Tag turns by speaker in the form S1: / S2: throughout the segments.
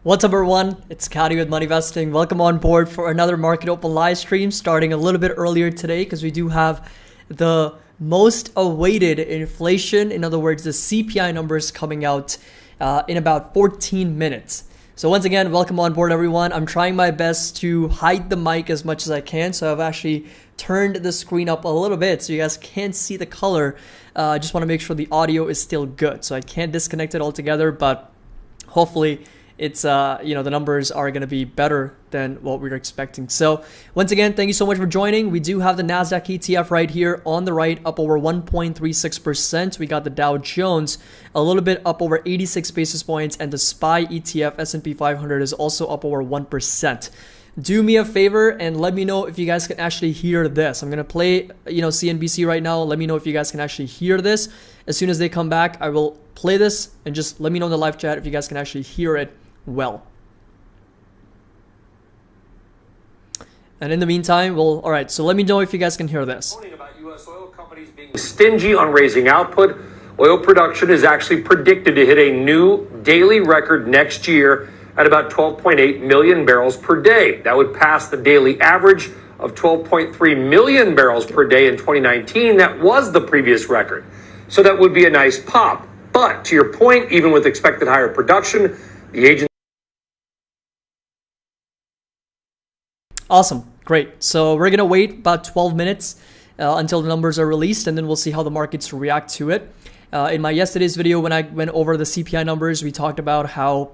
S1: What's up, everyone? It's Caddy with Money Investing. Welcome on board for another Market Open live stream starting a little bit earlier today because we do have the most awaited inflation. In other words, the CPI numbers coming out in about 14 minutes. So once again, welcome on board, everyone. I'm trying my best to hide the mic as much as I can. So I've actually turned the screen up a little bit so you guys can't see the color. I just want to make sure the audio is still good. So I can't disconnect it altogether, but hopefully it's the numbers are going to be better than what we were expecting. So once again, thank you so much for joining. We do have the Nasdaq ETF right here on the right, up over 1.36%. We got the Dow Jones a little bit up over 86 basis points, and the SPY ETF S&P 500 is also up over 1%. Do me a favor and let me know if you guys can actually hear this. I'm going to play, CNBC right now. Let me know if you guys can actually hear this. As soon as they come back, I will play this, and just let me know in the live chat if you guys can actually hear it well. And in the meantime, all right, so let me know if you guys can hear this.
S2: About U.S. oil companies being stingy on raising output, oil production is actually predicted to hit a new daily record next year at about 12.8 million barrels per day. That would pass the daily average of 12.3 million barrels per day in 2019. That was the previous record. So that would be a nice pop. But to your point, even with expected higher production, the agency.
S1: Awesome. Great. So we're going to wait about 12 minutes until the numbers are released, and then we'll see how the markets react to it. In my yesterday's video, when I went over the CPI numbers, we talked about how,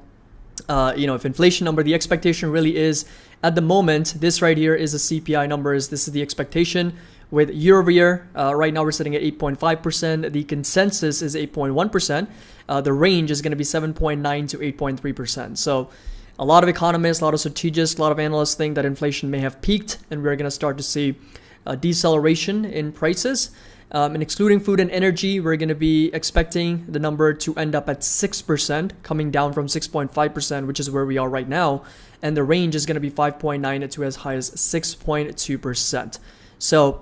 S1: if inflation number, the expectation really is at the moment, this right here is the CPI numbers. This is the expectation with year over year. Right now we're sitting at 8.5%. The consensus is 8.1%. The range is going to be 7.9 to 8.3%. So a lot of economists, a lot of strategists, a lot of analysts think that inflation may have peaked and we're going to start to see a deceleration in prices. And excluding food and energy, we're going to be expecting the number to end up at 6%, coming down from 6.5%, which is where we are right now. And the range is going to be 5.9 to as high as 6.2%. So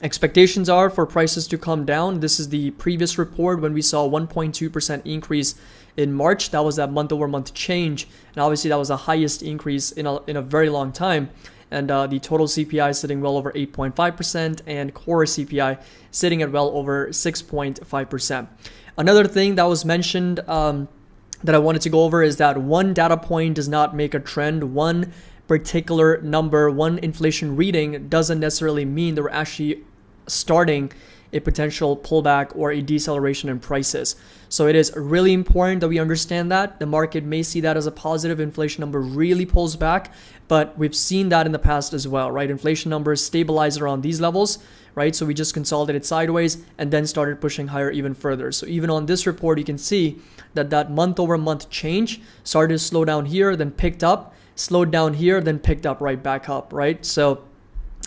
S1: expectations are for prices to come down. This is the previous report when we saw 1.2% increase in March. That was that month-over-month change. And obviously that was the highest increase in a very long time. And the total CPI sitting well over 8.5% and core CPI sitting at well over 6.5%. Another thing that was mentioned that I wanted to go over is that one data point does not make a trend. One particular number, one inflation reading doesn't necessarily mean that we're actually starting a potential pullback or a deceleration in prices. So it is really important that we understand that. The market may see that as a positive. Inflation number really pulls back, but we've seen that in the past as well, right? Inflation numbers stabilize around these levels, right? So we just consolidated sideways and then started pushing higher even further. So even on this report, you can see that month over month change started to slow down here, then picked up, slowed down here, then picked up right back up, right? So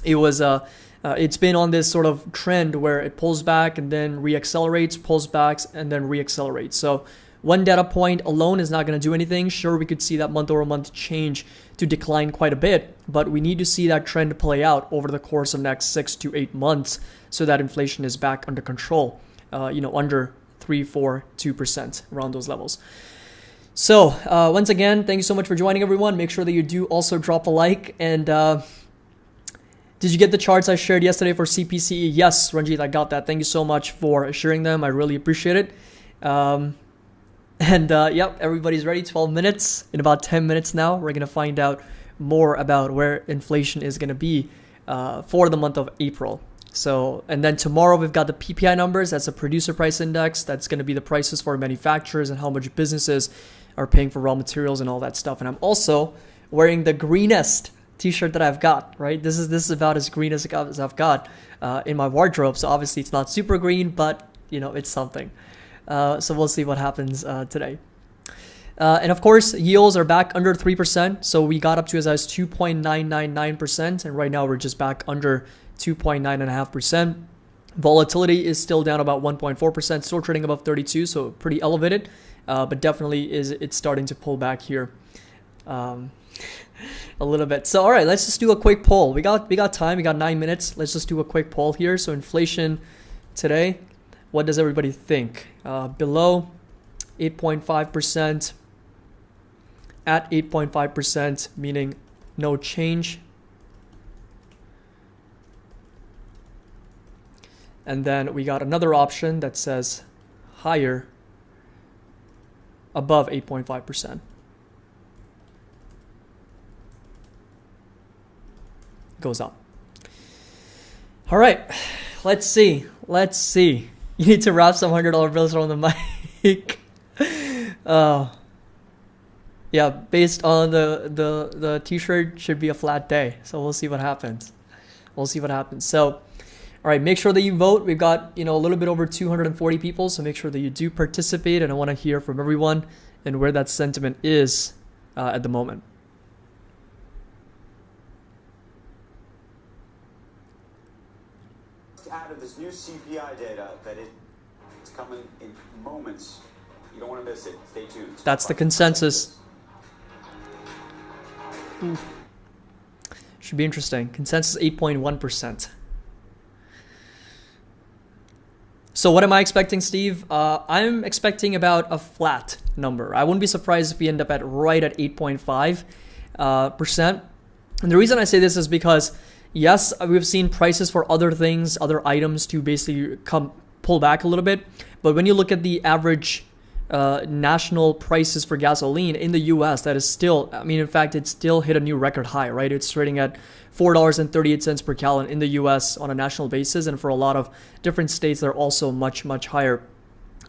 S1: it was it's been on this sort of trend where it pulls back and then reaccelerates, pulls back and then reaccelerates. So one data point alone is not going to do anything. Sure, we could see that month over month change to decline quite a bit, but we need to see that trend play out over the course of the next 6 to 8 months so that inflation is back under control, under 3, 4, 2%, around those levels. So once again, thank you so much for joining, everyone. Make sure that you do also drop a like. And did you get the charts I shared yesterday for CPCE? Yes, Ranjit, I got that. Thank you so much for sharing them. I really appreciate it. Yep, everybody's ready. 12 minutes. In about 10 minutes now, we're going to find out more about where inflation is going to be for the month of April. So, and then tomorrow we've got the PPI numbers. That's a producer price index. That's going to be the prices for manufacturers and how much businesses are paying for raw materials and all that stuff. And I'm also wearing the greenest t-shirt that I've got, right? This is about as green as I've got in my wardrobe. So obviously it's not super green, but it's something. So we'll see what happens today. And of course, yields are back under 3%. So we got up to as high as 2.999%. And right now we're just back under 2.9.5%. Volatility is still down about 1.4%, still trading above 32, so pretty elevated, but definitely it's starting to pull back here a little bit. So all right, let's just do a quick poll. We got time. We got 9 minutes. Let's just do a quick poll here. So inflation today, what does everybody think? Below 8.5%, at 8.5%, meaning no change. And then we got another option that says higher, above 8.5%. Goes up. All right, let's see. You need to wrap some $100 bills around the mic. Yeah, based on the t-shirt, should be a flat day. So we'll see what happens. So, all right, make sure that you vote. We've got, a little bit over 240 people, so make sure that you do participate. And I want to hear from everyone and where that sentiment is at the moment.
S3: Out of this new CPI data that it's coming in moments. You don't want to miss it. Stay tuned.
S1: That's the consensus. Should be interesting. Consensus 8.1%. So what am I expecting, Steve? I'm expecting about a flat number. I wouldn't be surprised if we end up right at 8.5%. And the reason I say this is because, yes, we've seen prices for other things, other items to basically pull back a little bit. But when you look at the average national prices for gasoline in the US, that is still, in fact, it still hit a new record high, right? It's trading at $4.38 per gallon in the US on a national basis. And for a lot of different states, they're also much, much higher.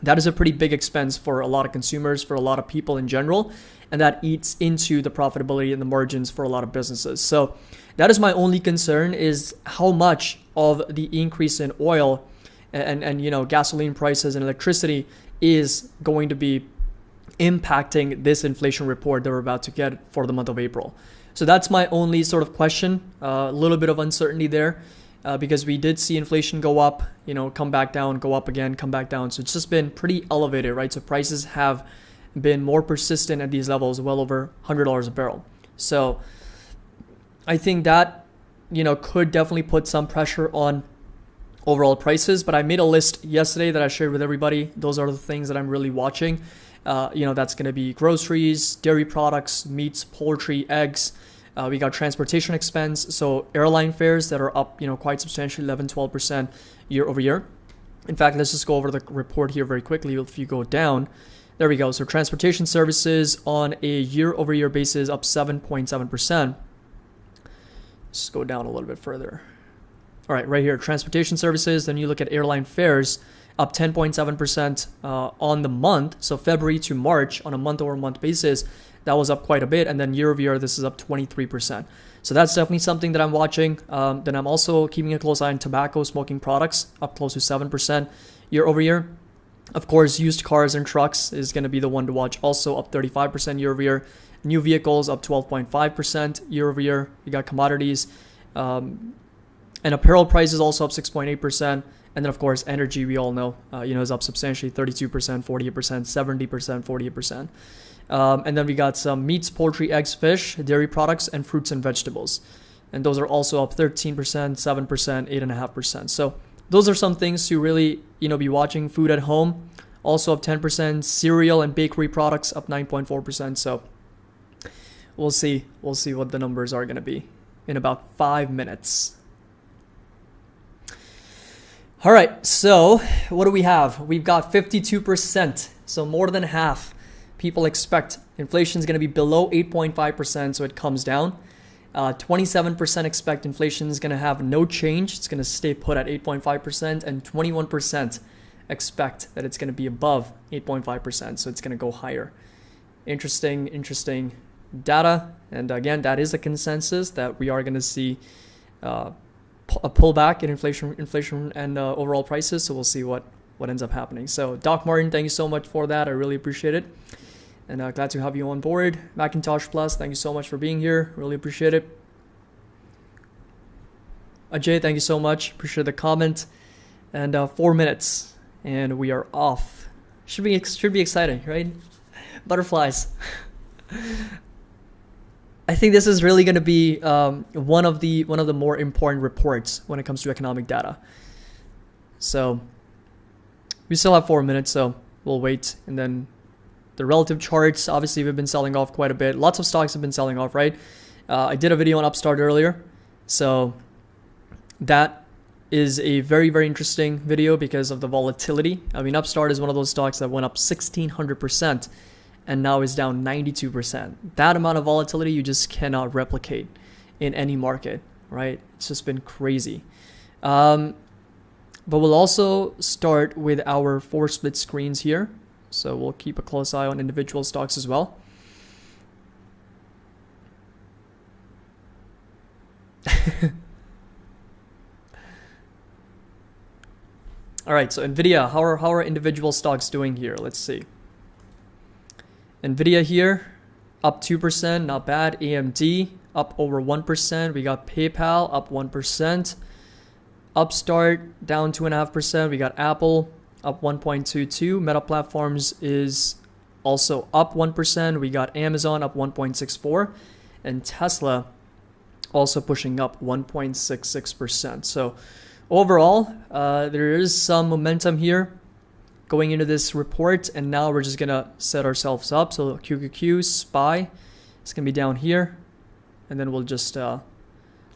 S1: That is a pretty big expense for a lot of consumers, for a lot of people in general. And that eats into the profitability and the margins for a lot of businesses. So that is my only concern, is how much of the increase in oil and gasoline prices and electricity is going to be impacting this inflation report that we're about to get for the month of April. So that's my only sort of question, a little bit of uncertainty there, because we did see inflation go up, come back down, go up again, come back down. So it's just been pretty elevated, right? So prices have been more persistent at these levels, well over $100 a barrel. So I think that, could definitely put some pressure on overall prices. But I made a list yesterday that I shared with everybody. Those are the things that I'm really watching. That's going to be groceries, dairy products, meats, poultry, eggs. We got transportation expense. So airline fares that are up, quite substantially, 11-12% year over year. In fact, let's just go over the report here very quickly. If you go down, there we go. So transportation services on a year over year basis up 7.7%. Let's go down a little bit further. All right, right here, transportation services. Then you look at airline fares, up 10.7% on the month. So February to March on a month-over-month basis, that was up quite a bit. And then year-over-year, this is up 23%. So that's definitely something that I'm watching. Then I'm also keeping a close eye on tobacco, smoking products, up close to 7% year-over-year. Of course, used cars and trucks is going to be the one to watch, also up 35% year-over-year. New vehicles up 12.5% year-over-year. You got commodities. And apparel prices also up 6.8%. And then, of course, energy, we all know, is up substantially, 32%, 48%, 70%, 48%. And then we got some meats, poultry, eggs, fish, dairy products, and fruits and vegetables. And those are also up 13%, 7%, 8.5%. So those are some things to really, be watching. Food at home, also up 10%. Cereal and bakery products up 9.4%. So we'll see what the numbers are going to be in about 5 minutes. All right, so what do we have? We've got 52%, so more than half people expect inflation is going to be below 8.5%, so it comes down. 27% expect inflation is going to have no change. It's going to stay put at 8.5%, and 21% expect that it's going to be above 8.5%, so it's going to go higher. Interesting data, and again, that is a consensus that we are going to see a pullback in inflation and overall prices. So we'll see what ends up happening. So Doc Martin, thank you so much for that. I really appreciate it. And glad to have you on board. Macintosh Plus, thank you so much for being here. Really appreciate it. Ajay, thank you so much. Appreciate the comment. And 4 minutes and we are off. Should be exciting, right? Butterflies. I think this is really going to be one of the more important reports when it comes to economic data. So we still have 4 minutes, so we'll wait and then the relative charts, obviously we've been selling off quite a bit. Lots of stocks have been selling off, right? I did a video on Upstart earlier. So that is a very, very interesting video because of the volatility. I mean, Upstart is one of those stocks that went up 1,600% and now is down 92%. That amount of volatility you just cannot replicate in any market, right? It's just been crazy. But we'll also start with our 4 split screens here. So we'll keep a close eye on individual stocks as well. All right, so NVIDIA, how are individual stocks doing here? Let's see. NVIDIA here, up 2%, not bad. AMD, up over 1%. We got PayPal, up 1%. Upstart, down 2.5%. We got Apple, up 1.22. Meta Platforms is also up 1%. We got Amazon, up 1.64. And Tesla, also pushing up 1.66%. So overall, there is some momentum here going into this report, and now we're just gonna set ourselves up. So QQQ, SPY, it's gonna be down here, and then we'll just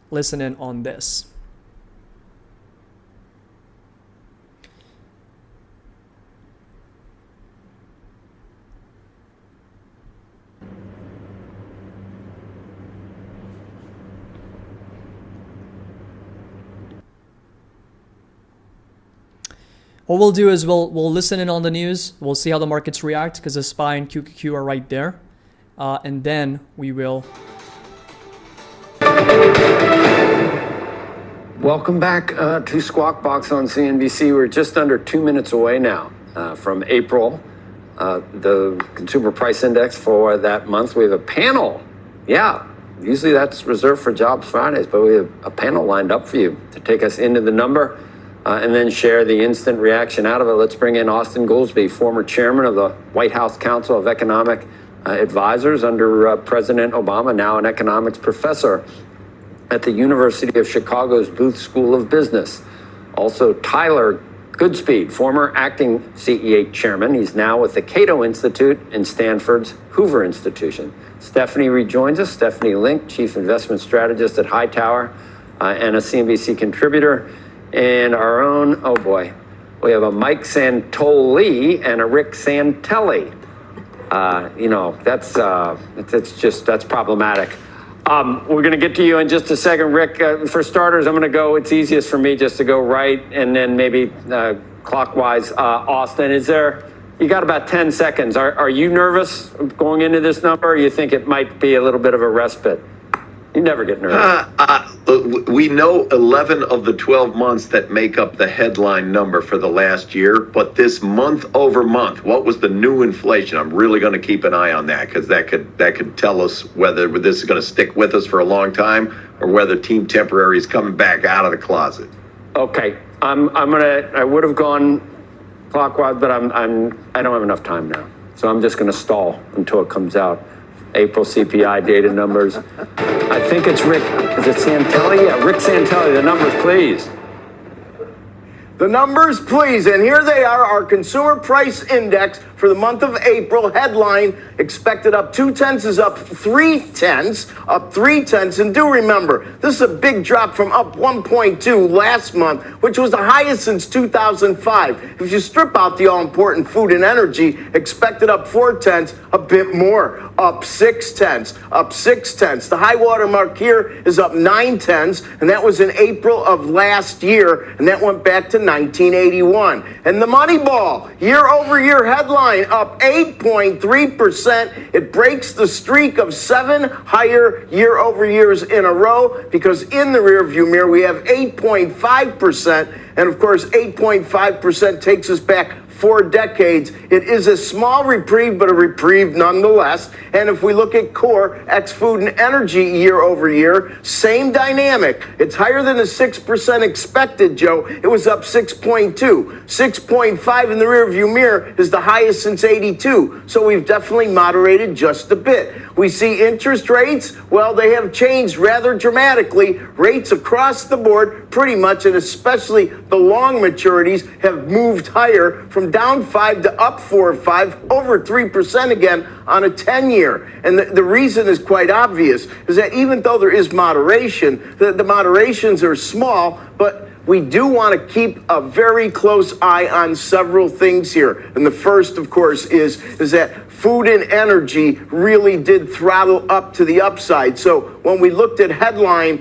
S1: listen in on this. What we'll do is we'll listen in on the news. We'll see how the markets react because the SPY and QQQ are right there. And then we will.
S4: Welcome back to Squawk Box on CNBC. We're just under 2 minutes away now from April, the consumer price index for that month. We have a panel. Yeah, usually that's reserved for Jobs Fridays, but we have a panel lined up for you to take us into the number. And then share the instant reaction out of it. Let's bring in Austin Goolsbee, former chairman of the White House Council of Economic Advisors under President Obama, now an economics professor at the University of Chicago's Booth School of Business. Also, Tyler Goodspeed, former acting CEA chairman. He's now with the Cato Institute and Stanford's Hoover Institution. Stephanie rejoins us. Stephanie Link, chief investment strategist at Hightower and a CNBC contributor. And our own, oh boy, we have a Mike Santoli and a Rick Santelli. That's problematic. We're going to get to you in just a second, Rick. For starters, I'm going to go, it's easiest for me just to go right and then maybe clockwise. Austin, you got about 10 seconds. Are you nervous going into this number, or you think it might be a little bit of a respite? You never get nervous.
S5: We know 11 of the 12 months that make up the headline number for the last year, but this month over month, what was the new inflation? I'm really going to keep an eye on that because that could tell us whether this is going to stick with us for a long time or whether Team Temporary is coming back out of the closet.
S4: Okay, I would have gone clockwise, but I don't have enough time now, so I'm just going to stall until it comes out. April CPI data numbers. I think it's Rick. Is it Santelli? Yeah, Rick Santelli. The numbers, please.
S6: The numbers, please. And here they are, our consumer price index for the month of April. Headline, expected up 0.2 is up 0.3. And do remember, this is a big drop from up 1.2 last month, which was the highest since 2005. If you strip out the all-important food and energy, expected up 0.4, a bit more, up 0.6. The high water mark here is up 0.9, and that was in April of last year, and that went back to 1981. And the money ball, year-over-year headline, up 8.3%. It breaks the streak of 7 higher year-over-years in a row because in the rearview mirror we have 8.5%. And of course, 8.5% takes us back 4 decades. It is a small reprieve, but a reprieve nonetheless. And if we look at core ex-food and energy year over year, same dynamic. It's higher than the 6% expected, Joe. It was up 6.2. 6.5 in the rearview mirror is the highest since 82. So we've definitely moderated just a bit. We see interest rates, well, they have changed rather dramatically. Rates across the board pretty much, and especially the long maturities have moved higher from from down 5 to up 4 or 5, over 3% again on a 10-year. And the reason is quite obvious, is that even though there is moderation, the moderations are small, but we do want to keep a very close eye on several things here. And the first, of course, is that food and energy really did throttle up to the upside. So when we looked at headline,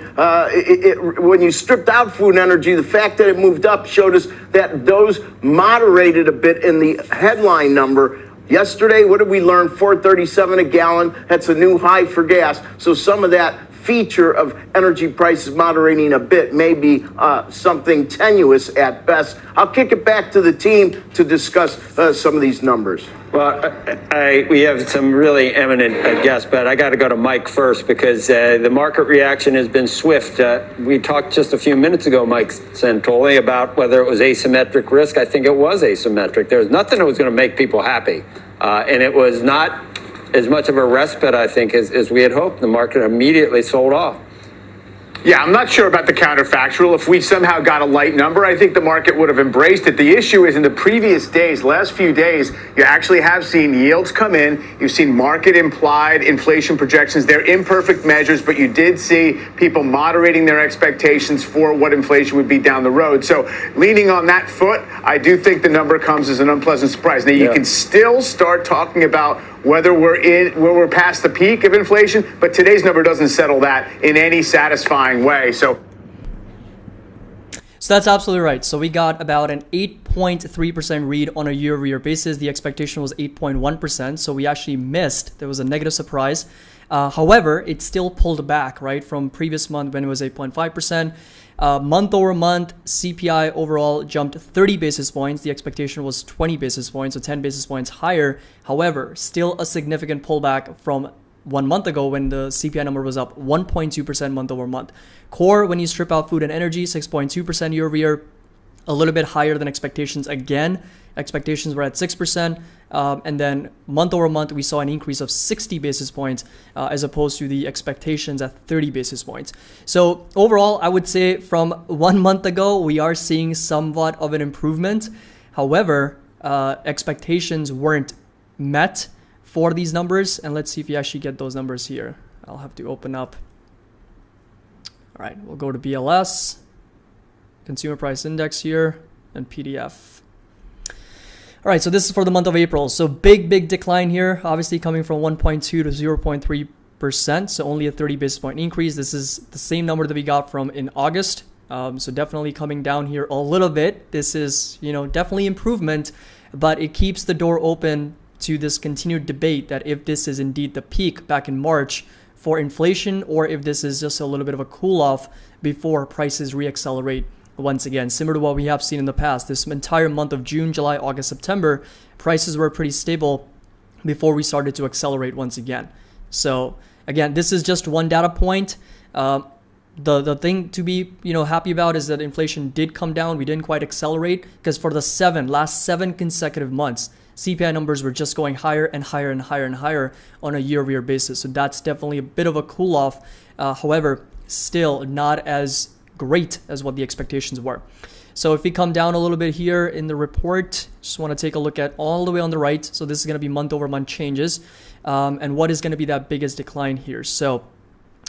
S6: when you stripped out food and energy, the fact that it moved up showed us that those moderated a bit in the headline number. Yesterday, what did we learn? $4.37 a gallon. That's a new high for gas. So some of that feature of energy prices moderating a bit may be something tenuous at best. I'll kick it back to the team to discuss some of these numbers.
S4: Well, we have some really eminent guests, but I got to go to Mike first because the market reaction has been swift. We talked just a few minutes ago, Mike Santoli, about whether it was asymmetric risk. I think it was asymmetric. There was nothing that was going to make people happy, and it was not as much of a respite, I think, as we had hoped. The market immediately sold off.
S7: Yeah, I'm not sure about the counterfactual. If we somehow got a light number, I think the market would have embraced it. The issue is in the previous days, last few days, you actually have seen yields come in. You've seen market implied inflation projections. They're imperfect measures, but you did see people moderating their expectations for what inflation would be down the road. So leaning on that foot, I do think the number comes as an unpleasant surprise. Now, you can still start talking about whether we're past the peak of inflation, but today's number doesn't settle that in any satisfying way. So
S1: that's absolutely right. So we got about an 8.3% read on a year-over-year basis. The expectation was 8.1%. So we actually missed. There was a negative surprise. However, it still pulled back, right, from previous month when it was 8.5%. Month over month, CPI overall jumped 30 basis points. The expectation was 20 basis points, so 10 basis points higher. However, still a significant pullback from 1 month ago when the CPI number was up 1.2% month over month. Core, when you strip out food and energy, 6.2% year over year, a little bit higher than expectations again. Expectations were at 6%. And then month over month, we saw an increase of 60 basis points as opposed to the expectations at 30 basis points. So overall, I would say from 1 month ago, we are seeing somewhat of an improvement. However, expectations weren't met for these numbers. And let's see if you actually get those numbers here. I'll have to open up. All right, we'll go to BLS, Consumer Price Index here, and PDF. All right, so this is for the month of April. So big decline here, obviously coming from 1.2 to 0.3%. So only a 30 basis point increase. This is the same number that we got from in August. So definitely coming down here a little bit. This is, definitely improvement, but it keeps the door open to this continued debate that if this is indeed the peak back in March for inflation, or if this is just a little bit of a cool off before prices reaccelerate once again, similar to what we have seen in the past. This entire month of June, July, August, September, prices were pretty stable before we started to accelerate once again. So again, this is just one data point. The thing to be happy about is that inflation did come down. We didn't quite accelerate because for the last seven consecutive months, CPI numbers were just going higher and higher and higher and higher on a year-over-year basis. So that's definitely a bit of a cool off. However, still not as great as what the expectations were. So if we come down a little bit here in the report, just want to take a look at all the way on the right. So this is going to be month over month changes. And what is going to be that biggest decline here? So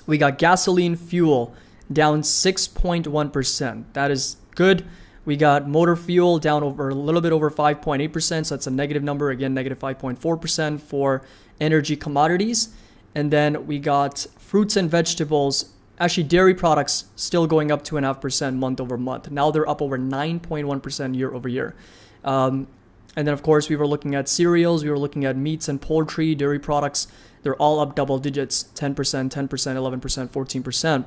S1: we got gasoline fuel down 6.1%. That is good. We got motor fuel down over a little bit over 5.8%. So that's a negative number. Again, negative 5.4% for energy commodities. And then we got fruits and vegetables. Actually, dairy products still going up 2.5% month over month. Now they're up over 9.1% year over year. And then, of course, we were looking at cereals. We were looking at meats and poultry, dairy products. They're all up double digits, 10%, 10%, 11%, 14%.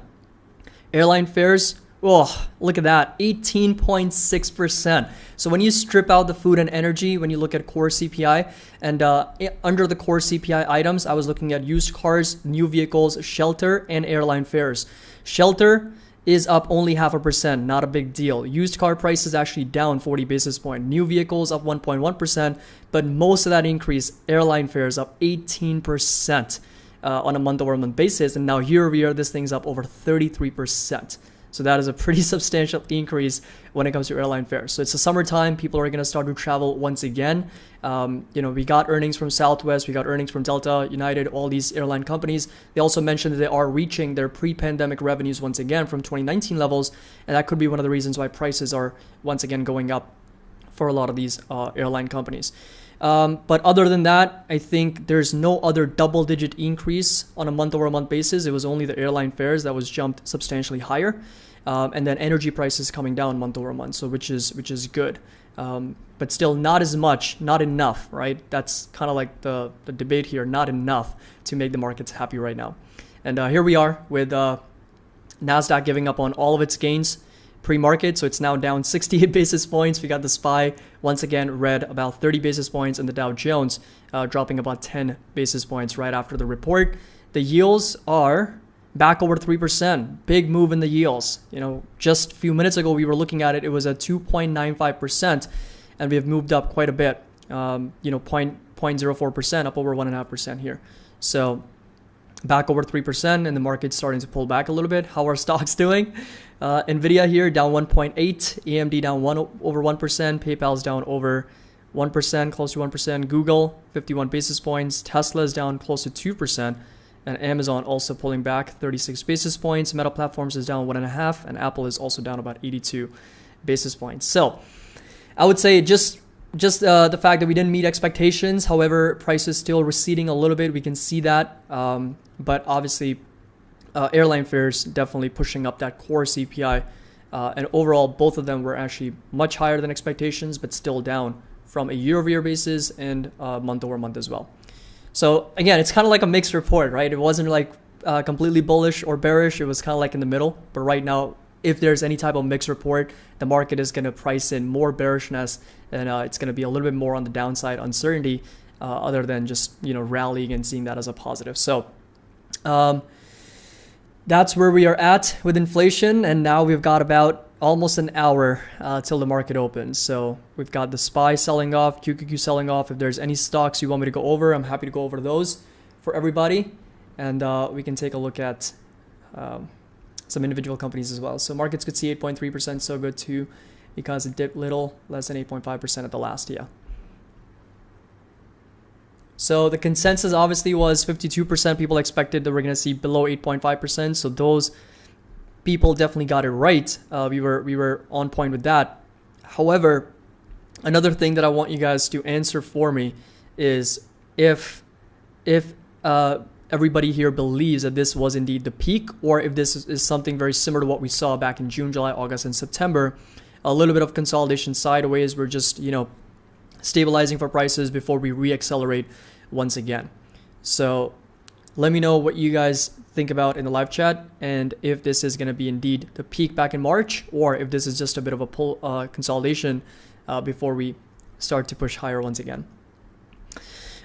S1: Airline fares, oh, look at that, 18.6%. So when you strip out the food and energy, when you look at core CPI, and under the core CPI items, I was looking at used cars, new vehicles, shelter, and airline fares. Shelter is up only 0.5%, not a big deal. Used car price is actually down 40 basis points. New vehicles up 1.1%, but most of that increase, airline fares up 18% on a month-over-month basis. And now year-over-year, this thing's up over 33%. So that is a pretty substantial increase when it comes to airline fares. So it's the summertime. People are going to start to travel once again. We got earnings from Southwest. We got earnings from Delta, United, all these airline companies. They also mentioned that they are reaching their pre-pandemic revenues once again from 2019 levels. And that could be one of the reasons why prices are once again going up for a lot of these airline companies. But other than that, I think there's no other double-digit increase on a month-over-month basis. It was only the airline fares that was jumped substantially higher, and then energy prices coming down month-over-month, so which is good. But still not as much, not enough, right? That's kind of like the debate here, not enough to make the markets happy right now. And here we are with NASDAQ giving up on all of its gains pre-market, so it's now down 68 basis points. We got the SPY once again red about 30 basis points, and the Dow Jones dropping about 10 basis points right after the report. The yields are back over 3%. Big move in the yields. Just a few minutes ago we were looking at it. It was at 2.95%, and we have moved up quite a bit. 0.04%, up over 1.5% here. So back over 3%, and the market's starting to pull back a little bit. How are stocks doing? Nvidia here down 1.8, AMD down over 1%, PayPal's down over 1%, close to 1%, Google 51 basis points, Tesla is down close to 2%, and Amazon also pulling back 36 basis points. Meta Platforms is down 1.5%, and Apple is also down about 82 basis points. So I would say just the fact that we didn't meet expectations. However, price is still receding a little bit. We can see that, but obviously airline fares definitely pushing up that core CPI, and overall both of them were actually much higher than expectations, but still down from a year-over-year basis and month-over-month as well. So again, it's kind of like a mixed report, right? It wasn't like completely bullish or bearish. It was kind of like in the middle. But right now, if there's any type of mixed report, the market is going to price in more bearishness, and it's going to be a little bit more on the downside uncertainty, other than just rallying and seeing that as a positive. So that's where we are at with inflation, and now we've got about almost an hour till the market opens. So we've got the SPY selling off, QQQ selling off. If there's any stocks you want me to go over, I'm happy to go over those for everybody, and we can take a look at some individual companies as well. So markets could see 8.3%, so good too, because it dipped little, less than 8.5% at the last year. So the consensus obviously was 52% people expected that we're going to see below 8.5%. So those people definitely got it right. We were on point with that. However, another thing that I want you guys to answer for me is if everybody here believes that this was indeed the peak, or if this is something very similar to what we saw back in June, July, August, and September. A little bit of consolidation sideways. We're just stabilizing for prices before we re-accelerate once again. So let me know what you guys think about in the live chat, and if this is going to be indeed the peak back in March, or if this is just a bit of a pull consolidation before we start to push higher once again.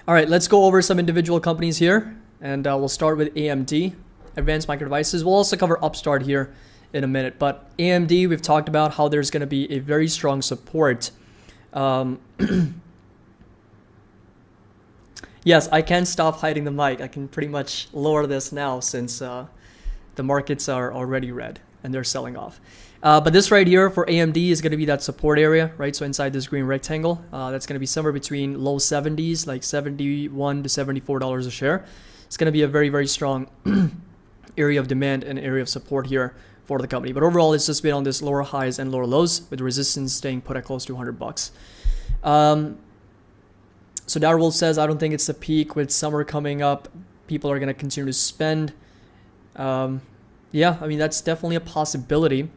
S1: All right, let's go over some individual companies here, and we'll start with AMD, Advanced Micro Devices. We'll also cover Upstart here in a minute, but AMD, we've talked about how there's going to be a very strong support. Yes, I can stop hiding the mic. I can pretty much lower this now since the markets are already red and they're selling off. But this right here for AMD is going to be that support area, right? So inside this green rectangle, that's going to be somewhere between low 70s, like $71 to $74 a share. It's going to be a very, very strong area of demand and area of support here for the company. But overall, it's just been on this lower highs and lower lows, with resistance staying put at close to $100. So Darwell says, I don't think it's the peak. With summer coming up, people are going to continue to spend. Yeah, I mean, that's definitely a possibility.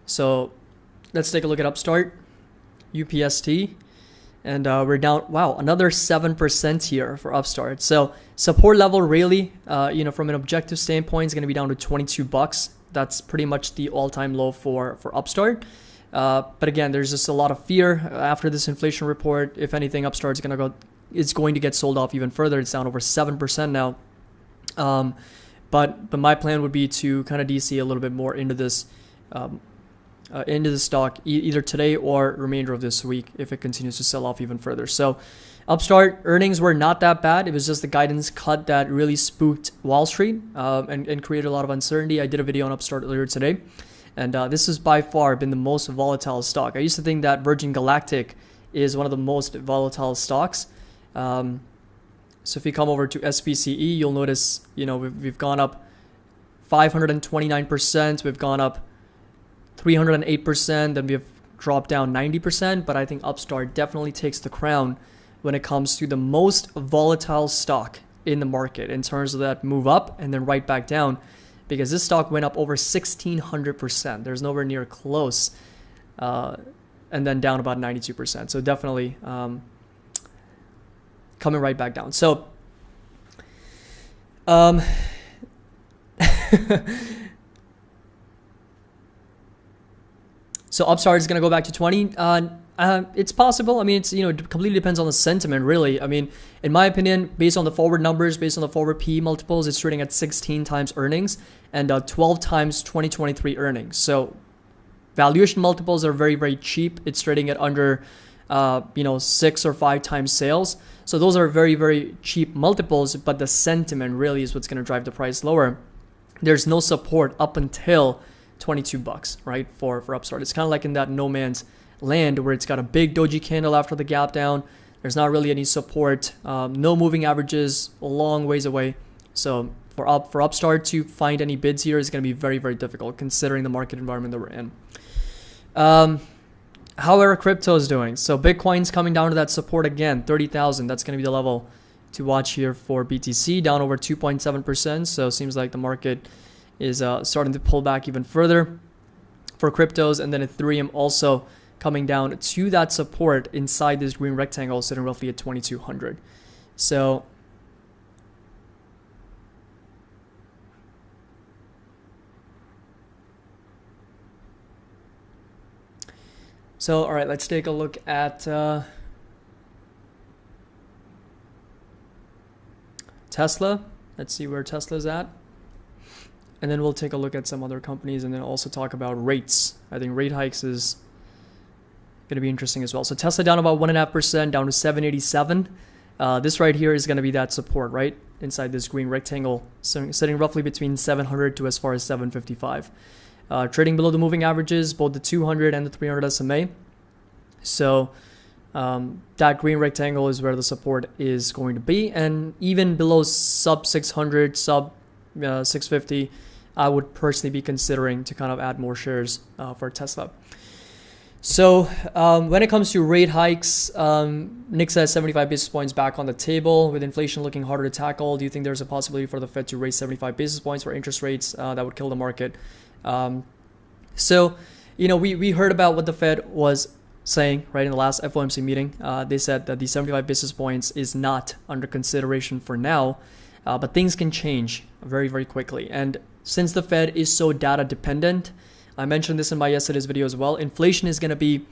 S1: So let's take a look at Upstart, UPST, and we're down, wow, another 7% here for Upstart. So support level really, from an objective standpoint, is going to be down to $22. That's pretty much the all-time low for Upstart. But again, there's just a lot of fear after this inflation report. If anything, Upstart is going to get sold off even further. It's down over 7% now. But my plan would be to kind of DC a little bit more into this into the stock either today or remainder of this week if it continues to sell off even further. So Upstart earnings were not that bad. It was just the guidance cut that really spooked Wall Street and created a lot of uncertainty. I did a video on Upstart earlier today, and this has by far been the most volatile stock. I used to think that Virgin Galactic is one of the most volatile stocks. So if you come over to SPCE, you'll notice, we've gone up 529%. We've gone up 308%. Then we've dropped down 90%. But I think Upstart definitely takes the crown when it comes to the most volatile stock in the market in terms of that move up and then right back down, because this stock went up over 1,600%. There's nowhere near close. And then down about 92%. So definitely coming right back down. So so Upstart is going to go back to 20. It's possible. I mean, it completely depends on the sentiment, really. I mean, in my opinion, based on the forward numbers, based on the forward PE multiples, it's trading at 16 times earnings and 12 times 2023 earnings. So valuation multiples are very, very cheap. It's trading at under, 6 or 5 times sales. So those are very, very cheap multiples, but the sentiment really is what's going to drive the price lower. There's no support up until $22, right, for Upstart. It's kind of like in that no man's land where it's got a big doji candle after the gap down. There's not really any support, no moving averages, a long ways away. So for Upstart to find any bids here is going to be very, very difficult considering the market environment that we're in. How are cryptos doing? So Bitcoin's coming down to that support again, 30,000. That's going to be the level to watch here for BTC, down over 2.7%. So it seems like the market is starting to pull back even further for cryptos. And then Ethereum also coming down to that support inside this green rectangle, sitting roughly at 2,200. So all right, let's take a look at Tesla. Let's see where Tesla's at. And then we'll take a look at some other companies and then also talk about rates. I think rate hikes is going to be interesting as well. So Tesla down about 1.5%, down to 787. This right here is going to be that support, right? Inside this green rectangle, so sitting roughly between 700 to as far as 755. Trading below the moving averages, both the 200 and the 300 SMA. So that green rectangle is where the support is going to be. And even below sub 600, sub 650, I would personally be considering to kind of add more shares for Tesla. So when it comes to rate hikes, Nick says 75 basis points back on the table. With inflation looking harder to tackle, do you think there's a possibility for the Fed to raise 75 basis points for interest rates that would kill the market? So we heard about what the Fed was saying, right, in the last FOMC meeting. They said that the 75 basis points is not under consideration for now, but things can change very, very quickly. And since the Fed is so data dependent, I mentioned this in my yesterday's video as well, inflation is going to be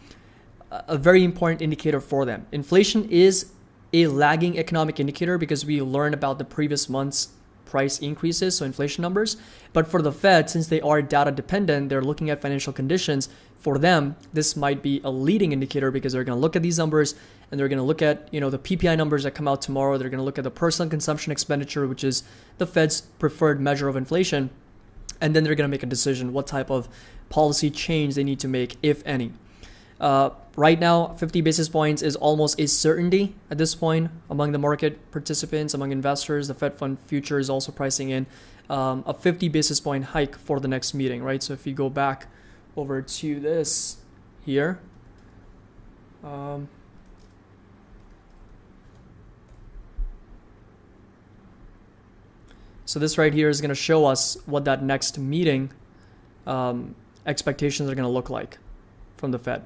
S1: a very important indicator for them. Inflation is a lagging economic indicator because we learned about the previous month's price increases, so inflation numbers. But for the Fed, since they are data dependent, they're looking at financial conditions. For them, this might be a leading indicator because they're going to look at these numbers and they're going to look at the PPI numbers that come out tomorrow. They're going to look at the personal consumption expenditure, which is the Fed's preferred measure of inflation. And then they're going to make a decision what type of policy change they need to make, if any. Right now, 50 basis points is almost a certainty at this point among the market participants, among investors. The Fed Fund future is also pricing in a 50 basis point hike for the next meeting, right? So if you go back over to this here, so this right here is going to show us what that next meeting expectations are going to look like from the Fed.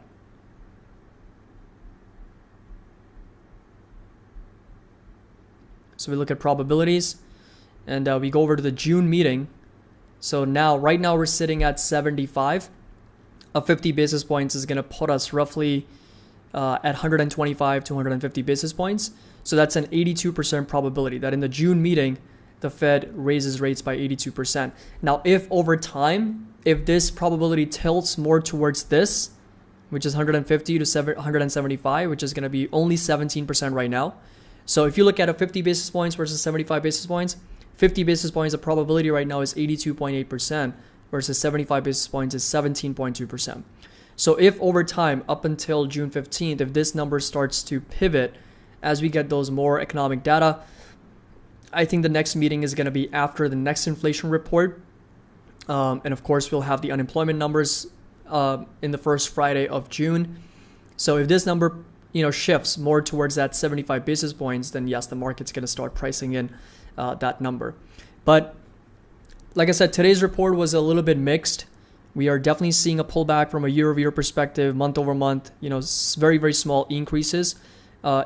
S1: So we look at probabilities and we go over to the June meeting. So right now we're sitting at 75. A 50 basis points is going to put us roughly at 125 to 150 basis points. So that's an 82% probability that in the June meeting, the Fed raises rates by 82%. Now, if over time, if this probability tilts more towards this, which is 150 to 175, which is going to be only 17% right now. So if you look at a 50 basis points versus 75 basis points, 50 basis points of probability right now is 82.8% versus 75 basis points is 17.2%. So if over time, up until June 15th, if this number starts to pivot as we get those more economic data, I think the next meeting is going to be after the next inflation report. And of course, we'll have the unemployment numbers in the first Friday of June. So if this number, shifts more towards that 75 basis points, then yes, the market's going to start pricing in that number. But like I said, today's report was a little bit mixed. We are definitely seeing a pullback from a year-over-year perspective, month over month, very, very small increases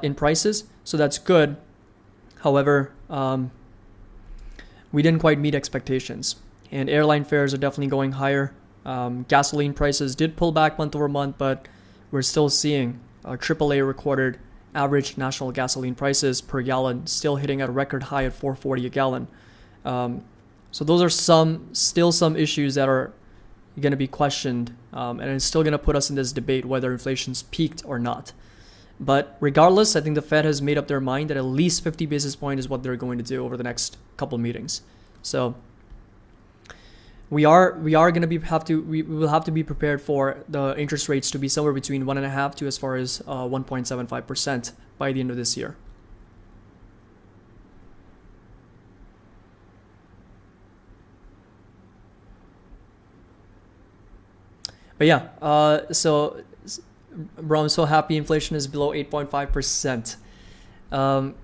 S1: in prices. So that's good. However, we didn't quite meet expectations. And airline fares are definitely going higher. Gasoline prices did pull back month over month, but we're still seeing AAA recorded average national gasoline prices per gallon still hitting at a record high at $4.40 a gallon. So those are still some issues that are going to be questioned, and it's still going to put us in this debate whether inflation's peaked or not. But regardless, I think the Fed has made up their mind that at least 50 basis points is what they're going to do over the next couple meetings. So we will have to be prepared for the interest rates to be somewhere between 1.5% to as far as 1.75% by the end of this year. But yeah, so bro, I'm so happy inflation is below 8.5%.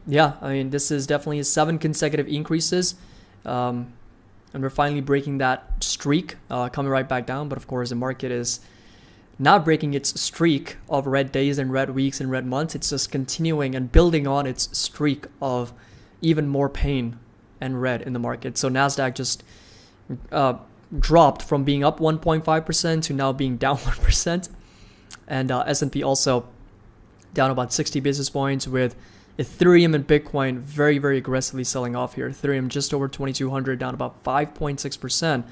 S1: Yeah, I mean, this is definitely 7 consecutive increases. And we're finally breaking that streak, coming right back down. But of course, the market is not breaking its streak of red days and red weeks and red months. It's just continuing and building on its streak of even more pain and red in the market. So NASDAQ just dropped from being up 1.5% to now being down 1%. And S&P also down about 60 basis points, with Ethereum and Bitcoin very, very aggressively selling off here. Ethereum just over 2,200, down about 5.6%,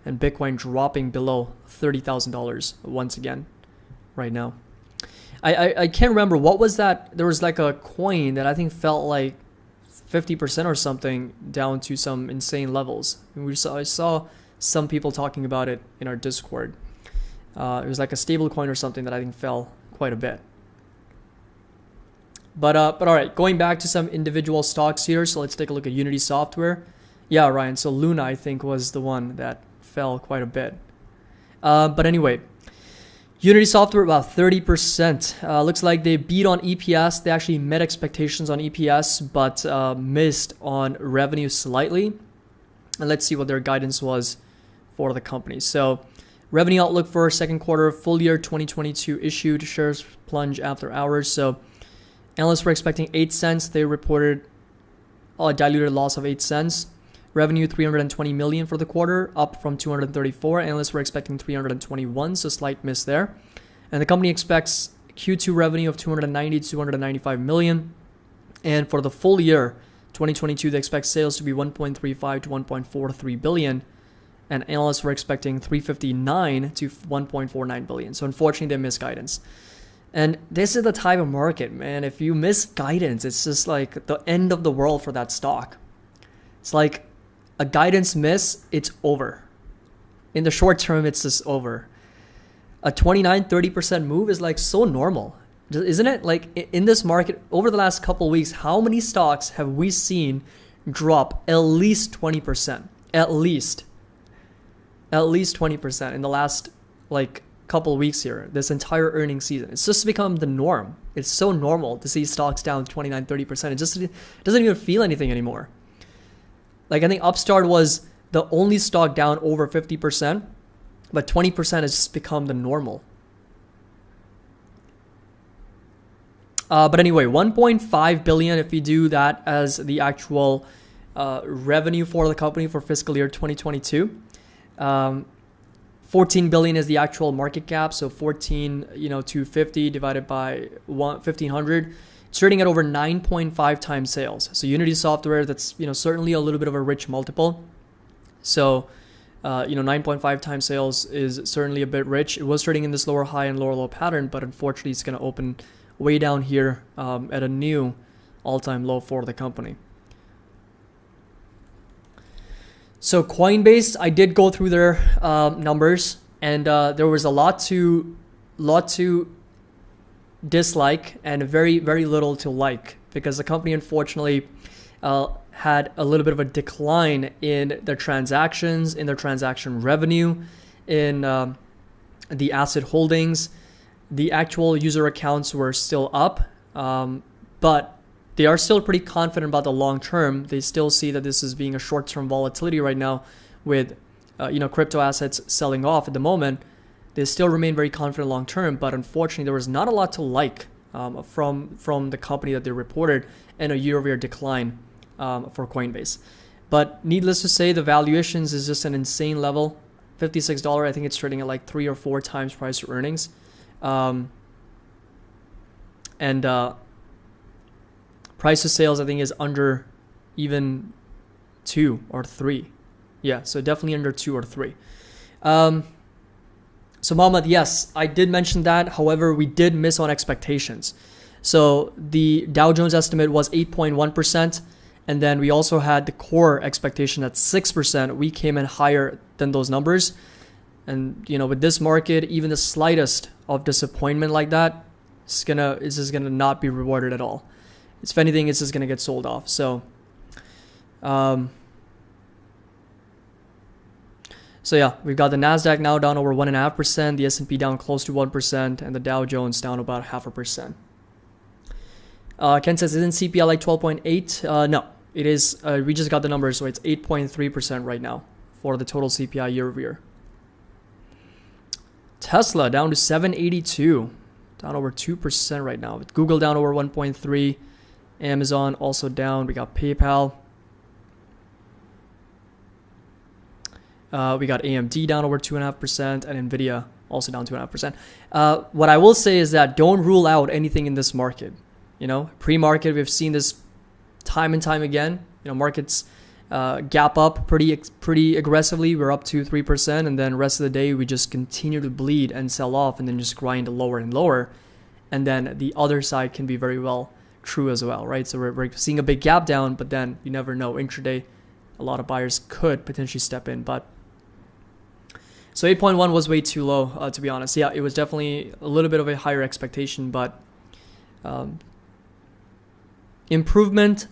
S1: and Bitcoin dropping below $30,000 once again right now. I can't remember, what was that? There was like a coin that I think felt like 50% or something down to some insane levels. And I saw some people talking about it in our Discord. It was like a stable coin or something that I think fell quite a bit. But all right, going back to some individual stocks here. So let's take a look at Unity Software. Yeah, Ryan. So Luna, I think, was the one that fell quite a bit. But anyway, Unity Software about 30%. Looks like they beat on EPS. They actually met expectations on EPS, but missed on revenue slightly. And let's see what their guidance was for the company. So revenue outlook for second quarter, full year 2022 issued, shares plunge after hours. So analysts were expecting 8 cents. They reported a diluted loss of 8 cents. Revenue $320 million for the quarter, up from $234. Analysts were expecting $321, so slight miss there. And the company expects Q2 revenue of $290 to $295 million. And for the full year 2022, they expect sales to be $1.35 to $1.43 billion. And analysts were expecting $359 to $1.49 billion. So unfortunately, they missed guidance. And this is the type of market, man. If you miss guidance, it's just like the end of the world for that stock. It's like a guidance miss, it's over. In the short term, it's just over. A 29-30% move is like so normal, isn't it? Like in this market, over the last couple of weeks, how many stocks have we seen drop at least 20%? At least 20% in the last couple of weeks here, this entire earnings season. It's just become the norm. It's so normal to see stocks down 29-30%. It just doesn't even feel anything anymore. I think Upstart was the only stock down over 50%, but 20% has just become the normal. But anyway, 1.5 billion if you do that as the actual revenue for the company for fiscal year 2022. 14 billion is the actual market cap, so 250 divided by 1,500 It's trading at over 9.5 times sales. So Unity Software, that's certainly a little bit of a rich multiple. So 9.5 times sales is certainly a bit rich. It was trading in this lower high and lower low pattern, but unfortunately it's going to open way down here at a new all-time low for the company. So Coinbase, I did go through their numbers, and there was a lot to dislike and very, very little to like, because the company unfortunately had a little bit of a decline in their transactions, in their transaction revenue, in the asset holdings. The actual user accounts were still up, but they are still pretty confident about the long term. They still see that this is being a short-term volatility right now with crypto assets selling off at the moment. They still remain very confident long term, but unfortunately there was not a lot to like from the company that they reported, and a year-over-year decline for Coinbase. But needless to say, the valuations is just an insane level. $56, I think it's trading at like 3 or 4 times price to earnings. Price to sales, I think, is under even 2 or 3. Yeah, so definitely under 2 or 3. So Mohammed, yes, I did mention that. However, we did miss on expectations. So the Dow Jones estimate was 8.1%. And then we also had the core expectation at 6%. We came in higher than those numbers. And, with this market, even the slightest of disappointment like that is just gonna not be rewarded at all. If anything, it's just going to get sold off. So, yeah, we've got the NASDAQ now down over 1.5%, the S&P down close to 1%, and the Dow Jones down about 0.5%. Ken says, isn't CPI like 12.8? No, it is. We just got the numbers, so it's 8.3% right now for the total CPI year over year. Tesla down to 782, down over 2% right now. With Google down over 1.3%. Amazon also down. We got PayPal. We got AMD down over 2.5%, and Nvidia also down 2.5%. What I will say is that don't rule out anything in this market. Pre-market, we've seen this time and time again. Markets gap up pretty aggressively. We're up 2-3%, and then the rest of the day we just continue to bleed and sell off, and then just grind lower and lower. And then the other side can be very well true as well, right? So we're seeing a big gap down, but then you never know. Intraday, a lot of buyers could potentially step in, but so 8.1 was way too low, to be honest. Yeah, it was definitely a little bit of a higher expectation, but improvement,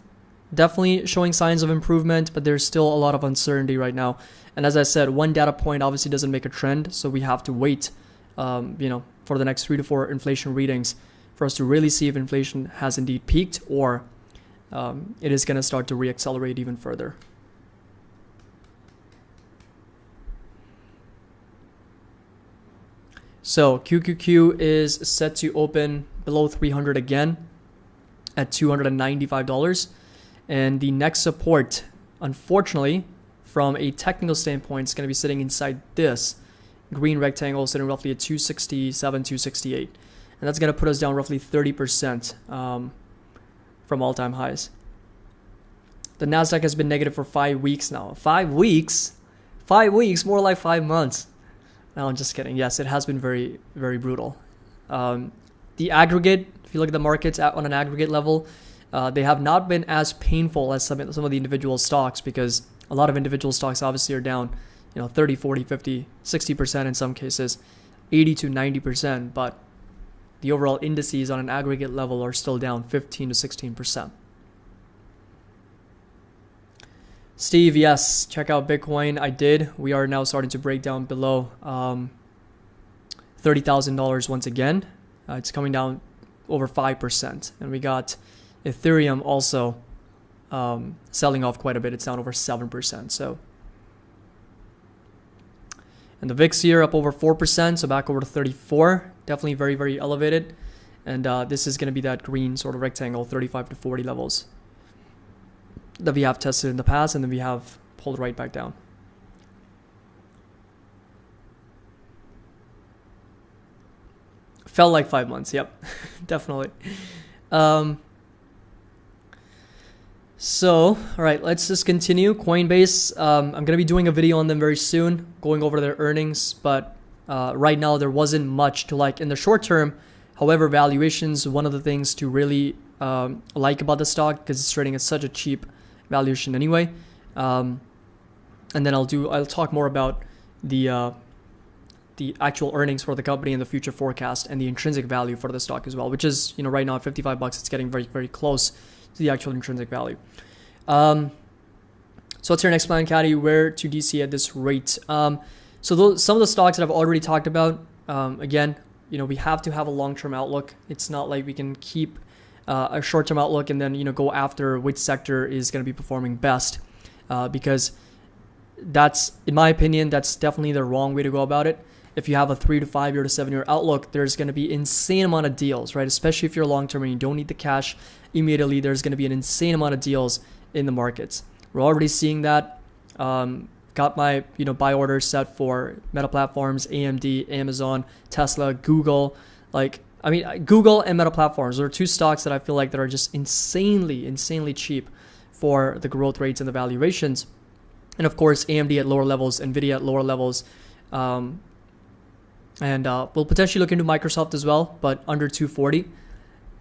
S1: definitely showing signs of improvement, but there's still a lot of uncertainty right now. And as I said, one data point obviously doesn't make a trend, so we have to wait, for the next 3 to 4 inflation readings for us to really see if inflation has indeed peaked, or it is going to start to reaccelerate even further. So QQQ is set to open below 300 again at $295. And the next support, unfortunately, from a technical standpoint, is going to be sitting inside this green rectangle, sitting roughly at 267, 268. And that's going to put us down roughly 30% from all-time highs. The NASDAQ has been negative for 5 weeks now. 5 weeks? 5 weeks, more like 5 months. No, I'm just kidding. Yes, it has been very, very brutal. The aggregate, if you look at the markets on an aggregate level, they have not been as painful as some of the individual stocks, because a lot of individual stocks obviously are down 30, 40, 50, 60% in some cases, 80 to 90%, but the overall indices on an aggregate level are still down 15 to 16%. Steve, yes, check out Bitcoin. I did. We are now starting to break down below $30,000 once again. It's coming down over 5%. And we got Ethereum also selling off quite a bit. It's down over 7%. So, and the VIX here up over 4%, so back over to 34. Definitely very, very elevated. And this is going to be that green sort of rectangle, 35 to 40 levels that we have tested in the past, and then we have pulled right back down. Felt like 5 months, yep, definitely. So, all right, let's just continue. Coinbase, I'm going to be doing a video on them very soon, going over their earnings, but right now there wasn't much to like in the short term. However, valuations, one of the things to really like about the stock, because it's trading at such a cheap valuation anyway. And then I'll talk more about the actual earnings for the company and the future forecast and the intrinsic value for the stock as well, which is, right now at $55, it's getting very, very close to the actual intrinsic value. So what's your next plan, Caddy? Where to DC at this rate? So some of the stocks that I've already talked about, again, we have to have a long-term outlook. It's not like we can keep a short-term outlook and then, go after which sector is going to be performing best, because that's, in my opinion, that's definitely the wrong way to go about it. If you have a 3 to 5 year to 7 year outlook, there's going to be insane amount of deals, right? Especially if you're long-term and you don't need the cash immediately, there's going to be an insane amount of deals in the markets. We're already seeing that. Got my, buy orders set for Meta Platforms, AMD, Amazon, Tesla, Google. Google and Meta Platforms are two stocks that I feel like that are just insanely cheap for the growth rates and the valuations. And of course, AMD at lower levels, NVIDIA at lower levels. And we'll potentially look into Microsoft as well, but under 240.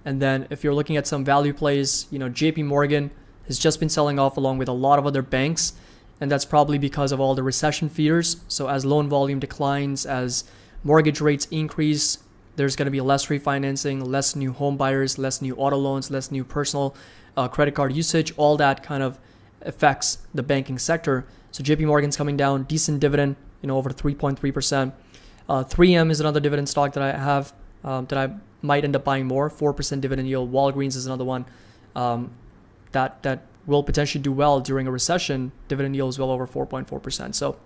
S1: And then if you're looking at some value plays, JP Morgan has just been selling off along with a lot of other banks. And that's probably because of all the recession fears. So as loan volume declines, as mortgage rates increase, there's going to be less refinancing, less new home buyers, less new auto loans, less new personal credit card usage. All that kind of affects the banking sector. So JP Morgan's coming down, decent dividend, over 3.3%. 3M is another dividend stock that I have that I might end up buying more. 4% dividend yield. Walgreens is another one that will potentially do well during a recession. Dividend yield is well over 4.4%. So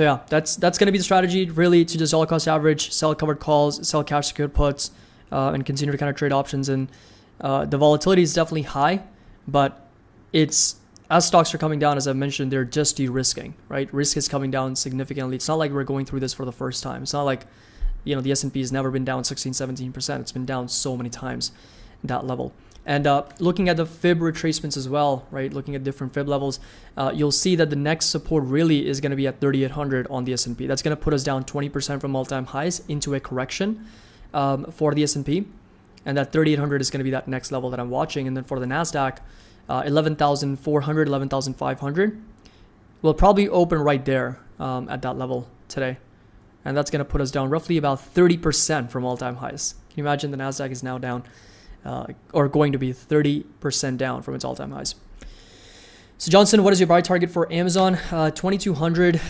S1: yeah, that's going to be the strategy, really, to just dollar cost average, sell covered calls, sell cash secured puts, and continue to kind of trade options. And the volatility is definitely high, but it's, as stocks are coming down, as I mentioned, they're just de-risking, right? Risk is coming down significantly. It's not like we're going through this for the first time. It's not like, the S&P has never been down 16, 17%. It's been down so many times that level. And looking at the fib retracements as well, right? Looking at different fib levels, you'll see that the next support really is going to be at 3,800 on the S&P. That's going to put us down 20% from all-time highs into a correction for the S&P. And that 3,800 is going to be that next level that I'm watching. And then for the NASDAQ, 11,400, 11,500 will probably open right there at that level today. And that's going to put us down roughly about 30% from all-time highs. Can you imagine the NASDAQ is now down or going to be 30% down from its all-time highs? So Johnson, what is your buy target for Amazon? 2,200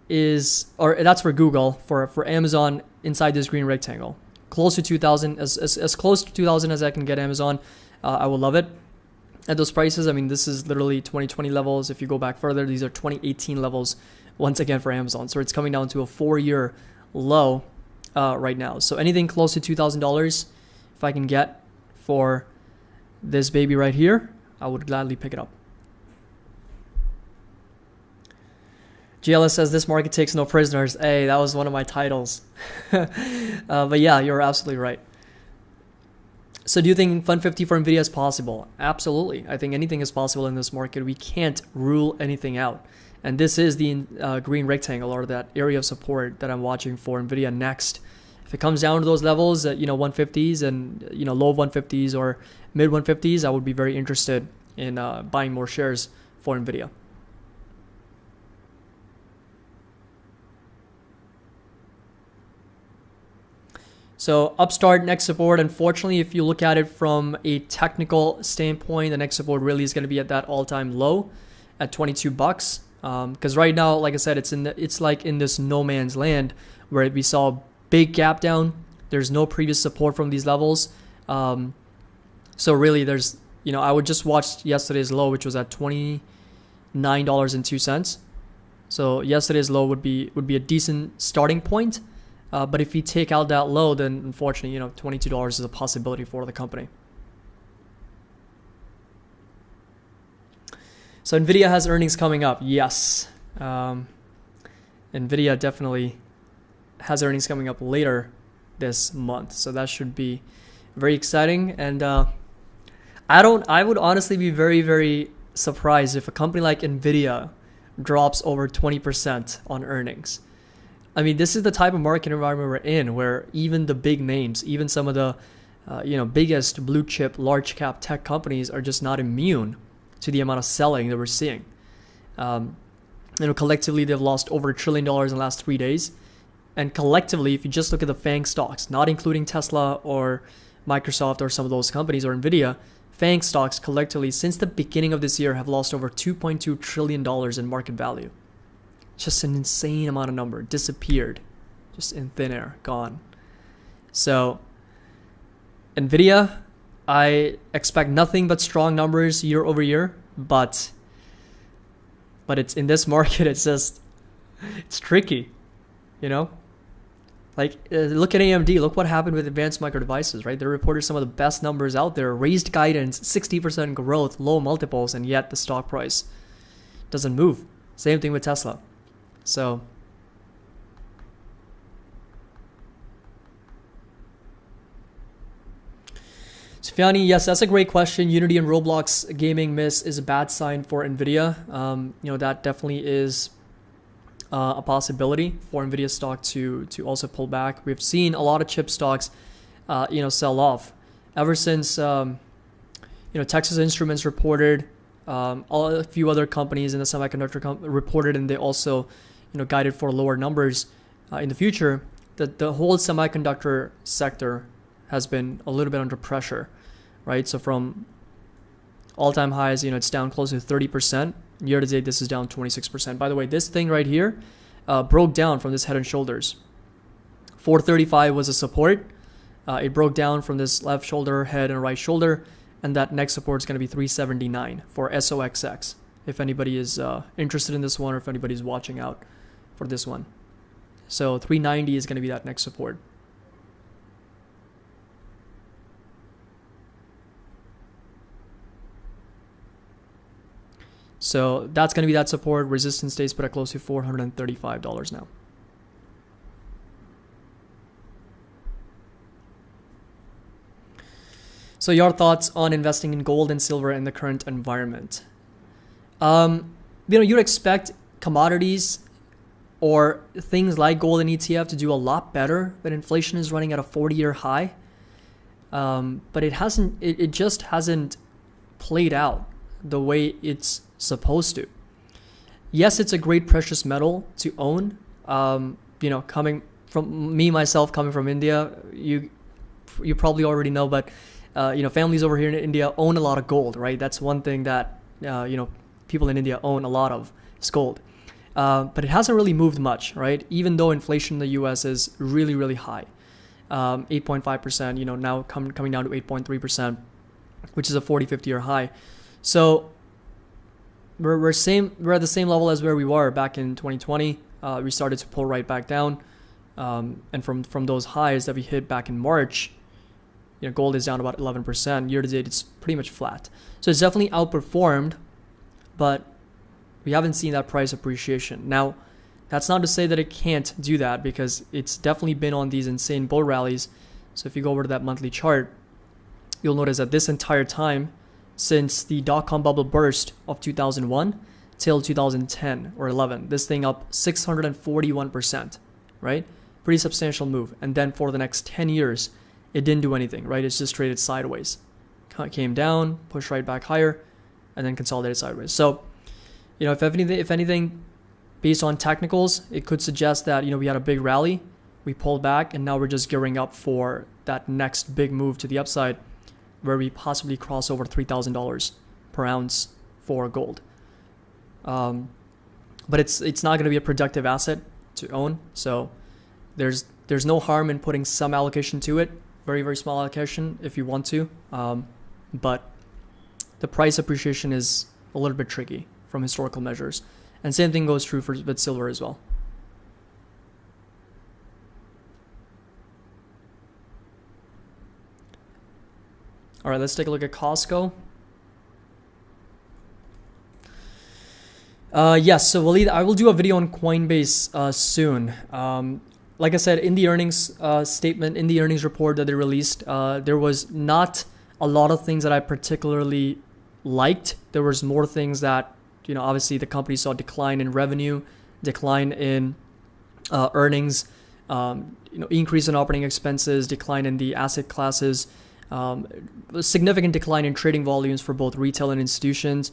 S1: is, or that's for Google, for Amazon inside this green rectangle. Close to 2,000, as close to 2,000 as I can get Amazon. I will love it. At those prices, this is literally 2020 levels. If you go back further, these are 2018 levels once again for Amazon. So it's coming down to a 4-year low right now. So anything close to $2,000, if I can get for this baby right here, I would gladly pick it up. GLS says this market takes no prisoners. Hey, that was one of my titles. But yeah, you're absolutely right. So do you think Fund 50 for NVIDIA is possible? Absolutely. I think anything is possible in this market. We can't rule anything out. And this is the green rectangle, or that area of support that I'm watching for NVIDIA next. If it comes down to those levels at 150s and low 150s or mid 150s, I would be very interested in buying more shares for NVIDIA. So Upstart, next support, unfortunately, if you look at it from a technical standpoint, the next support really is going to be at that all-time low at $22. Because right now, like I said, it's like in this no man's land where we saw a big gap down. There's no previous support from these levels. So really, there's, I would just watch yesterday's low, which was at $29.02. So yesterday's low would be a decent starting point. But if you take out that low, then unfortunately, $22 is a possibility for the company. So NVIDIA has earnings coming up. Yes. NVIDIA definitely has earnings coming up later this month. So that should be very exciting. And I would honestly be very, very surprised if a company like Nvidia drops over 20% on earnings. I mean, this is the type of market environment we're in, where even the big names, even some of the biggest blue chip, large cap tech companies are just not immune to the amount of selling that we're seeing. Collectively, they've lost over $1 trillion in the last 3 days. And collectively, if you just look at the FANG stocks, not including Tesla or Microsoft or some of those companies or Nvidia, FANG stocks collectively since the beginning of this year have lost over $2.2 trillion in market value. Just an insane amount of number, disappeared, just in thin air, gone. So Nvidia, I expect nothing but strong numbers year over year, but it's in this market, it's tricky, Like, look at AMD. Look what happened with Advanced Micro Devices, right? They reported some of the best numbers out there, raised guidance, 60% growth, low multiples, and yet the stock price doesn't move. Same thing with Tesla. So Sufyani, yes, that's a great question. Unity and Roblox gaming miss is a bad sign for Nvidia. That definitely is a possibility for Nvidia stock to also pull back. We've seen a lot of chip stocks, sell off ever since Texas Instruments reported. A few other companies in the semiconductor reported, and they also guided for lower numbers in the future. The whole semiconductor sector has been a little bit under pressure, right? So from all-time highs, it's down close to 30%. Year to date, this is down 26%. By the way, this thing right here broke down from this head and shoulders. 435 was a support. It broke down from this left shoulder, head, and right shoulder, and that next support is going to be 379 for SOXX. If anybody is interested in this one, or if anybody's watching out for this one. So 390 is going to be that next support. So that's going to be that support. Resistance stays put at close to $435 now. So your thoughts on investing in gold and silver in the current environment? You'd expect commodities or things like gold and ETF to do a lot better when inflation is running at a 40-year high. But it just hasn't played out the way it's supposed to. Yes, it's a great precious metal to own. Coming from myself coming from India, you probably already know, but families over here in India own a lot of gold, right? That's one thing that people in India own a lot of, is gold. But it hasn't really moved much, right? Even though inflation in the US is really, really high. 8.5%, now coming down to 8.3%, which is a 40-50-year high. So we're at the same level as where we were back in 2020. We started to pull right back down. And from those highs that we hit back in March, gold is down about 11%. Year to date, it's pretty much flat. So it's definitely outperformed, but we haven't seen that price appreciation. Now, that's not to say that it can't do that, because it's definitely been on these insane bull rallies. So if you go over to that monthly chart, you'll notice that this entire time, since the dot-com bubble burst of 2001 till 2010 or 11, this thing up 641%, right? Pretty substantial move. And then for the next 10 years, it didn't do anything, right? It's just traded sideways. Came down, pushed right back higher, and then consolidated sideways. So, if anything, based on technicals, it could suggest that, we had a big rally, we pulled back, and now we're just gearing up for that next big move to the upside, where we possibly cross over $3,000 per ounce for gold. But it's not going to be a productive asset to own. So there's no harm in putting some allocation to it, very, very small allocation if you want to. But the price appreciation is a little bit tricky from historical measures. And same thing goes true with silver as well. All right, let's take a look at Costco. Yes, so Waleed, I will do a video on Coinbase soon. like I said, in the earnings statement, in the earnings report that they released, there was not a lot of things that I particularly liked. There was more things that, obviously the company saw decline in revenue, decline in earnings, increase in operating expenses, decline in the asset classes, a significant decline in trading volumes for both retail and institutions.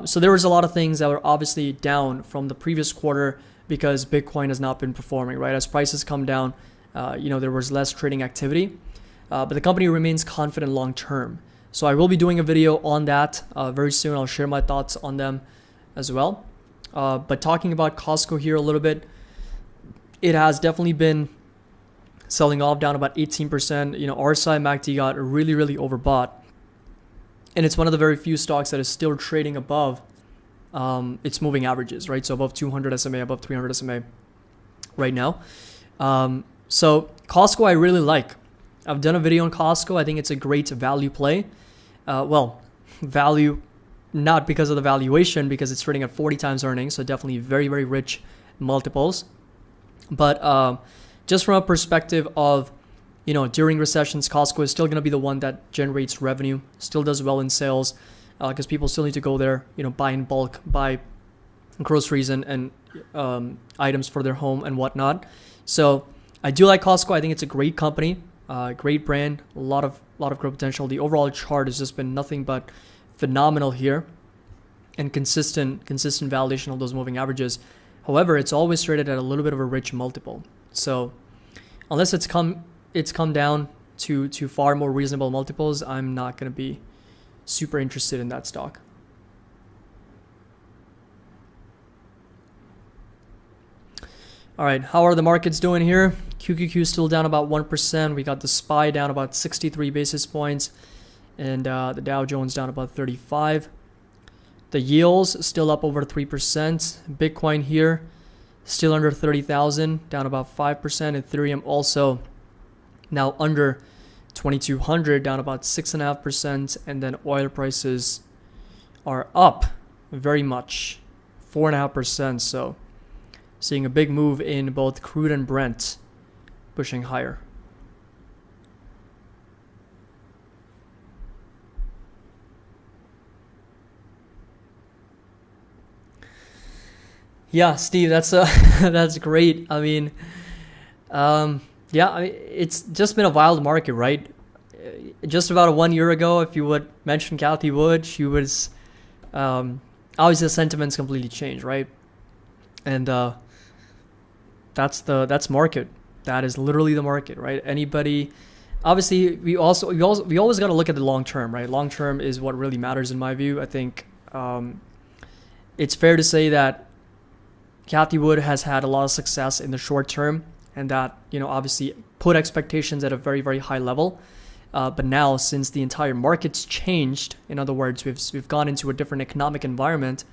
S1: So there was a lot of things that were obviously down from the previous quarter because Bitcoin has not been performing, right? As prices come down, there was less trading activity, but the company remains confident long term. So I will be doing a video on that very soon. I'll share my thoughts on them as well. But talking about Costco here a little bit, it has definitely been selling off, down about 18%. RSI MACD got really, really overbought. And it's one of the very few stocks that is still trading above its moving averages, right? So above 200 SMA, above 300 SMA right now. So Costco I really like. I've done a video on Costco. I think it's a great value play. Value not because of the valuation, because it's trading at 40 times earnings. So definitely very, very rich multiples. But just from a perspective of, during recessions, Costco is still going to be the one that generates revenue, still does well in sales, because people still need to go there, buy in bulk, buy groceries and items for their home and whatnot. So I do like Costco. I think it's a great company, great brand, a lot of growth potential. The overall chart has just been nothing but phenomenal here, and consistent validation of those moving averages. However, it's always traded at a little bit of a rich multiple. So unless it's come down to far more reasonable multiples, I'm not going to be super interested in that stock. All right, how are the markets doing here? QQQ still down about 1%. We got the SPY down about 63 basis points, and the Dow Jones down about 35. The yields still up over 3%. Bitcoin here still under 30,000, down about 5%. Ethereum also now under 2,200, down about 6.5%. And then oil prices are up very much, 4.5%. So seeing a big move in both crude and Brent, pushing higher. Yeah, Steve, that's that's great. I mean, it's just been a wild market, right? Just about 1 year ago, if you would mention Cathie Wood, she was obviously the sentiments completely changed, right? And that's market. That is literally the market, right? Anybody, obviously, we always got to look at the long term, right? Long term is what really matters in my view. I think it's fair to say that Cathie Wood has had a lot of success in the short term, and that, obviously put expectations at a very, very high level. But now, since the entire market's changed, in other words, we've gone into a different economic environment,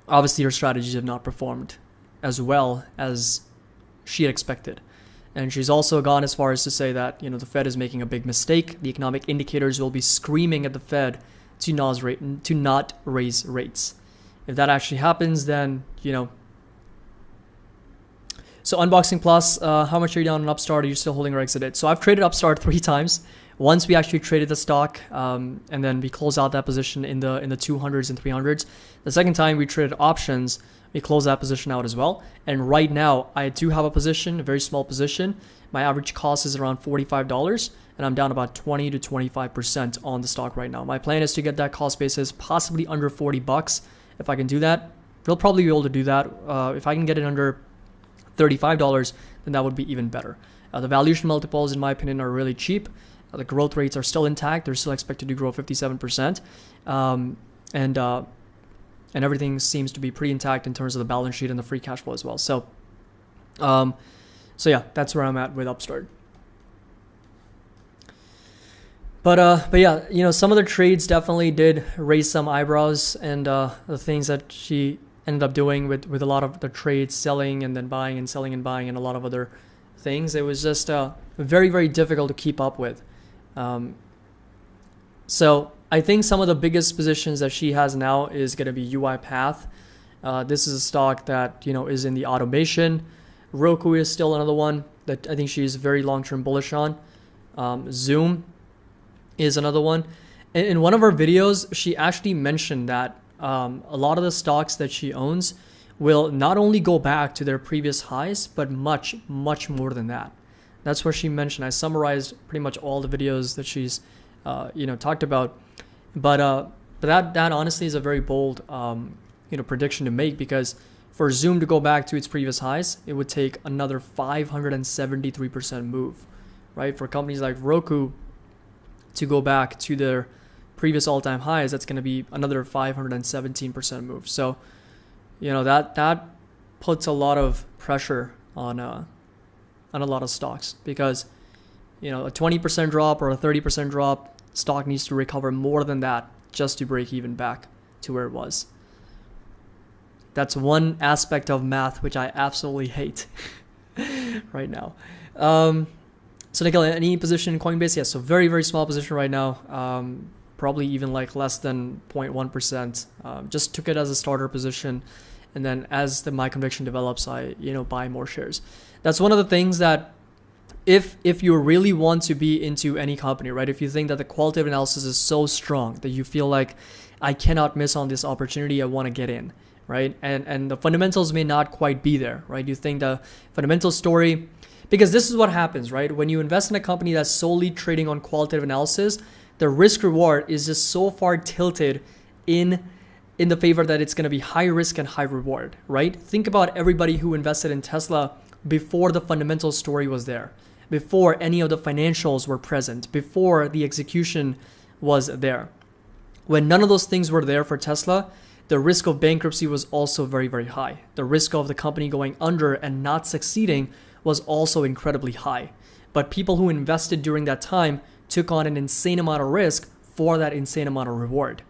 S1: obviously her strategies have not performed as well as she had expected. And she's also gone as far as to say that, the Fed is making a big mistake. The economic indicators will be screaming at the Fed to not raise rates. If that actually happens, then, So Unboxing Plus, how much are you down on Upstart? Are you still holding or exited? So I've traded Upstart 3 times. Once we actually traded the stock, and then we closed out that position in the 200s and 300s. The second time we traded options, we closed that position out as well. And right now, I do have a position, a very small position. My average cost is around $45, and I'm down about 20 to 25% on the stock right now. My plan is to get that cost basis possibly under $40. If I can do that, we'll probably be able to do that. If I can get it under $35, then that would be even better. The valuation multiples, in my opinion, are really cheap. The growth rates are still intact. They're still expected to grow 57%. And everything seems to be pretty intact in terms of the balance sheet and the free cash flow as well. So yeah, that's where I'm at with Upstart. But yeah, some of the trades definitely did raise some eyebrows, and the things that she ended up doing with a lot of the trades, selling and then buying and selling and buying, and a lot of other things, it was just very, very difficult to keep up with. So I think some of the biggest positions that she has now is going to be UiPath. This is a stock that, is in the automation. Roku is still another one that I think she's very long-term bullish on. Zoom is another one. In one of her videos, she actually mentioned that a lot of the stocks that she owns will not only go back to their previous highs, but much, much more than that. That's what she mentioned. I summarized pretty much all the videos that she's, talked about. But that honestly is a very bold, prediction to make, because for Zoom to go back to its previous highs, it would take another 573% move, right? For companies like Roku to go back to their previous all-time highs, that's going to be another 517% move. So, that puts a lot of pressure on a lot of stocks, because, a 20% drop or a 30% drop, stock needs to recover more than that just to break even back to where it was. That's one aspect of math which I absolutely hate right now. So Nikhil, any position in Coinbase? Yes, so very, very small position right now. Probably even like less than 0.1%. Just took it as a starter position. And then as my conviction develops, I, buy more shares. That's one of the things that if you really want to be into any company, right? If you think that the qualitative analysis is so strong that you feel like I cannot miss on this opportunity, I want to get in, right? And the fundamentals may not quite be there, right? You think the fundamental story, because this is what happens, right? When you invest in a company that's solely trading on qualitative analysis, the risk reward is just so far tilted in the favor that it's going to be high risk and high reward, right? Think about everybody who invested in Tesla before the fundamental story was there, before any of the financials were present, before the execution was there. When none of those things were there for Tesla, the risk of bankruptcy was also very, very high. The risk of the company going under and not succeeding was also incredibly high. But people who invested during that time took on an insane amount of risk for that insane amount of reward.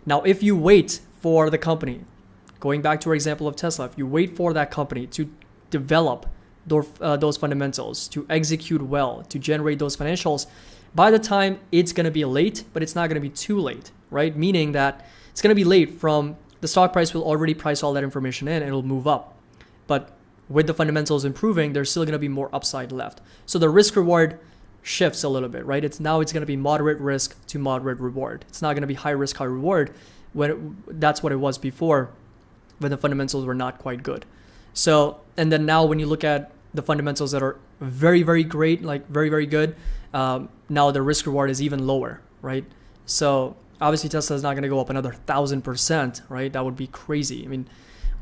S1: Now, if you wait for the company, going back to our example of Tesla, if you wait for that company to develop those fundamentals, to execute well, to generate those financials, by the time it's going to be late, but it's not going to be too late, right? Meaning that it's going to be late from the stock price will already price all that information in and it'll move up. But with the fundamentals improving, there's still going to be more upside left. So the risk reward shifts a little bit, right? It's going to be moderate risk to moderate reward. It's not going to be high risk, high reward that's what it was before when the fundamentals were not quite good. So, and then now when you look at the fundamentals that are very, very great, like very, very good, now the risk reward is even lower, right? So obviously Tesla is not going to go up another 1,000%, right? That would be crazy. I mean,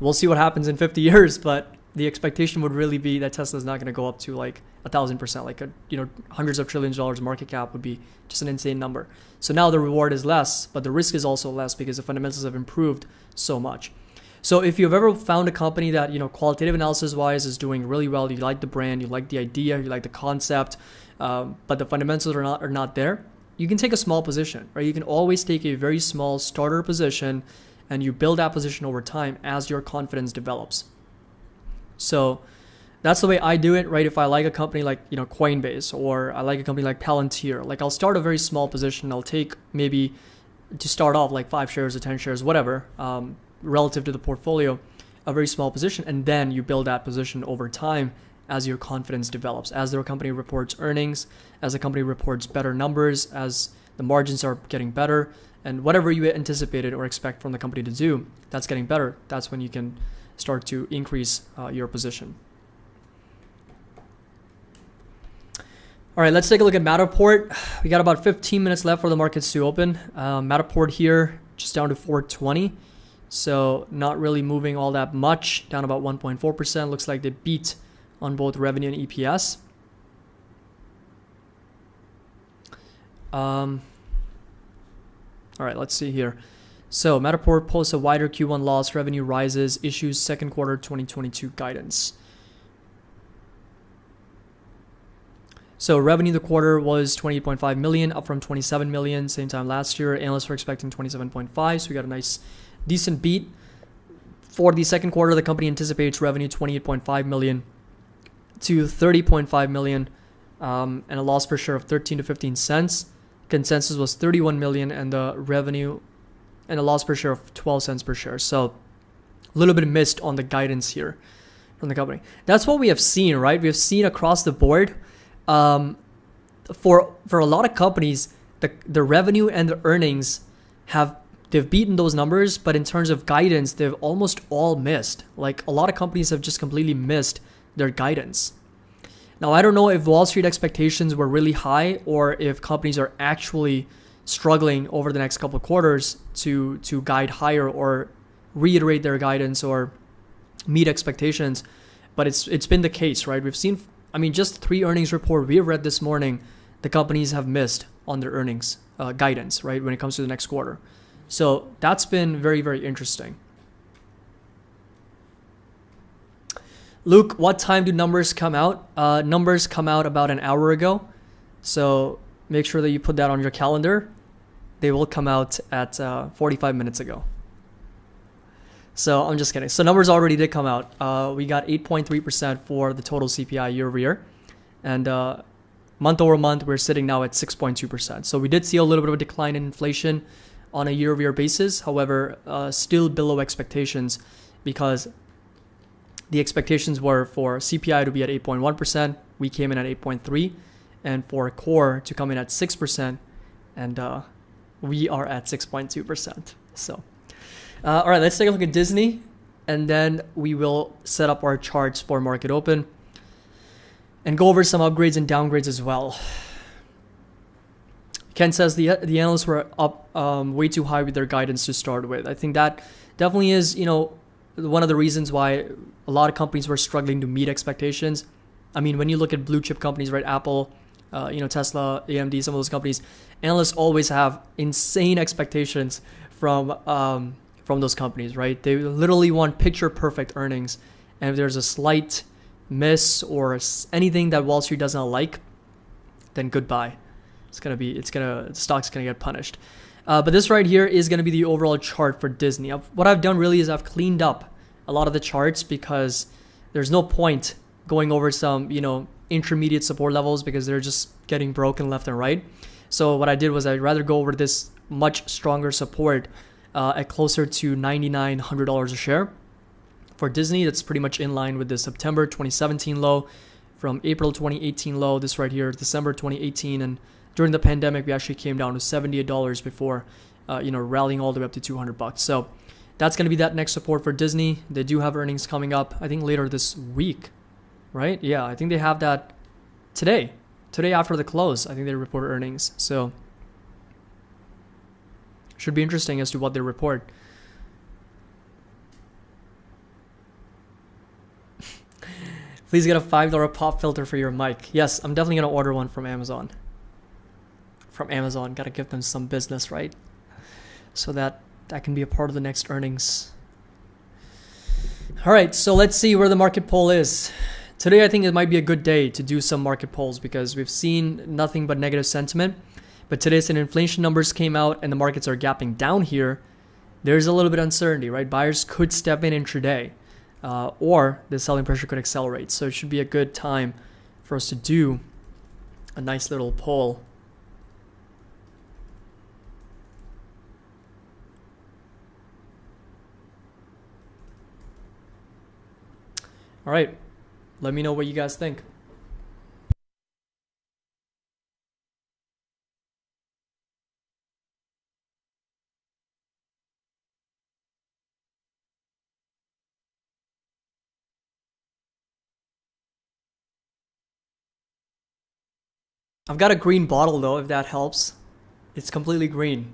S1: we'll see what happens in 50 years, but the expectation would really be that Tesla is not going to go up to like 1,000%, like hundreds of trillions of dollars market cap would be just an insane number. So now the reward is less, but the risk is also less because the fundamentals have improved so much. So if you've ever found a company that, qualitative analysis wise is doing really well, you like the brand, you like the idea, you like the concept, but the fundamentals are not there, you can take a small position, right? You can always take a very small starter position and you build that position over time as your confidence develops. So that's the way I do it, right? If I like a company like, Coinbase, or I like a company like Palantir, like I'll start a very small position. I'll take maybe to start off like 5 shares or 10 shares, whatever, relative to the portfolio, a very small position. And then you build that position over time as your confidence develops, as the company reports earnings, as the company reports better numbers, as the margins are getting better, and whatever you anticipated or expect from the company to do, that's getting better. That's when you can start to increase your position. All right, let's take a look at Matterport. We got about 15 minutes left for the markets to open. Matterport here, just down to 420. So not really moving all that much, down about 1.4%. Looks like they beat on both revenue and EPS. All right, let's see here. So Matterport posts a wider Q1 loss, revenue rises, issues second quarter 2022 guidance. So revenue the quarter was 28.5 million, up from 27 million same time last year. Analysts were expecting 27.5, so we got a nice decent beat. For the second quarter, the company anticipates revenue 28.5 million to 30.5 million, and a loss per share of 13 to 15 cents. Consensus was 31 million, and the revenue and a loss per share of 12 cents per share. So a little bit missed on the guidance here from the company. That's what we have seen, right? We have seen across the board. For a lot of companies, the revenue and the earnings they've beaten those numbers, but in terms of guidance, they've almost all missed. Like a lot of companies have just completely missed their guidance. Now, I don't know if Wall Street expectations were really high or if companies are actually struggling over the next couple of quarters to guide higher or reiterate their guidance or meet expectations. But it's been the case, right? We've seen, I mean, just 3 earnings report we have read this morning, the companies have missed on their earnings guidance, right, when it comes to the next quarter. So that's been very, very interesting. Luke, what time do numbers come out? Numbers come out about an hour ago. So make sure that you put that on your calendar. They will come out at 45 minutes ago. So I'm just kidding. So numbers already did come out. We got 8.3% for the total CPI year over year. And month over month, we're sitting now at 6.2%. So we did see a little bit of a decline in inflation on a year over year basis. However, still below expectations because the expectations were for CPI to be at 8.1%. We came in at 8.3%. And for core to come in at 6%. And we are at 6.2%. So, all right, let's take a look at Disney. And then we will set up our charts for market open. And go over some upgrades and downgrades as well. Ken says the analysts were up way too high with their guidance to start with. I think that definitely is, one of the reasons why a lot of companies were struggling to meet expectations. I mean, when you look at blue chip companies, right, Apple, Tesla, AMD, some of those companies, analysts always have insane expectations from those companies, right? They literally want picture perfect earnings, and if there's a slight miss or anything that Wall Street doesn't like, then goodbye. The stock's gonna get punished. But this right here is gonna be the overall chart for Disney. What I've done really is I've cleaned up a lot of the charts because there's no point going over some, intermediate support levels because they're just getting broken left and right. So what I did was I'd rather go over this much stronger support at closer to $9,900 a share. For Disney, that's pretty much in line with the September 2017 low from April 2018 low. This right here is December 2018. And during the pandemic, we actually came down to $78 before, rallying all the way up to $200. So that's going to be that next support for Disney. They do have earnings coming up, I think later this week, right? Yeah, I think they have that today. Today after the close, I think they report earnings. So should be interesting as to what they report. Please get a $5 pop filter for your mic. Yes, I'm definitely going to order one from Amazon. Got to give them some business, right? So that can be a part of the next earnings. All right, so let's see where the market poll is. Today, I think it might be a good day to do some market polls because we've seen nothing but negative sentiment. But today's inflation numbers came out and the markets are gapping down here. There's a little bit of uncertainty, right? Buyers could step in intraday. Or the selling pressure could accelerate. So it should be a good time for us to do a nice little poll. All right, let me know what you guys think. I've got a green bottle though, if that helps. It's completely green.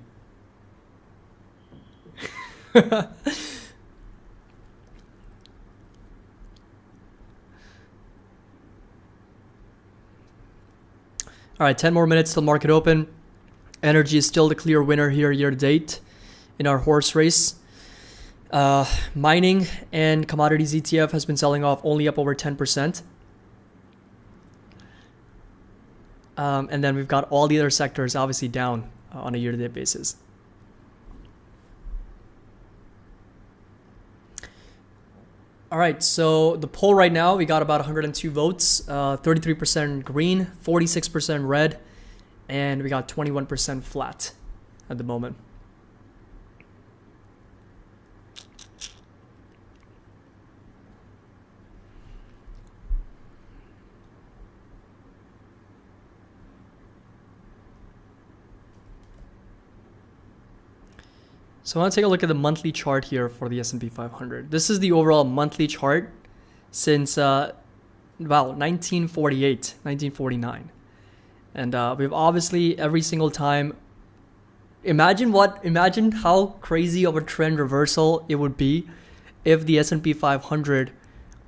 S1: All right, 10 more minutes till market open. Energy is still the clear winner here year to date in our horse race. Mining and commodities ETF has been selling off, only up over 10%. And then we've got all the other sectors obviously down on a year-to-date basis. All right, so the poll right now, we got about 102 votes, 33% green, 46% red, and we got 21% flat at the moment. So I want to take a look at the monthly chart here for the S&P 500. This is the overall monthly chart since about 1948, 1949. And we've obviously every single time, imagine how crazy of a trend reversal it would be if the S&P 500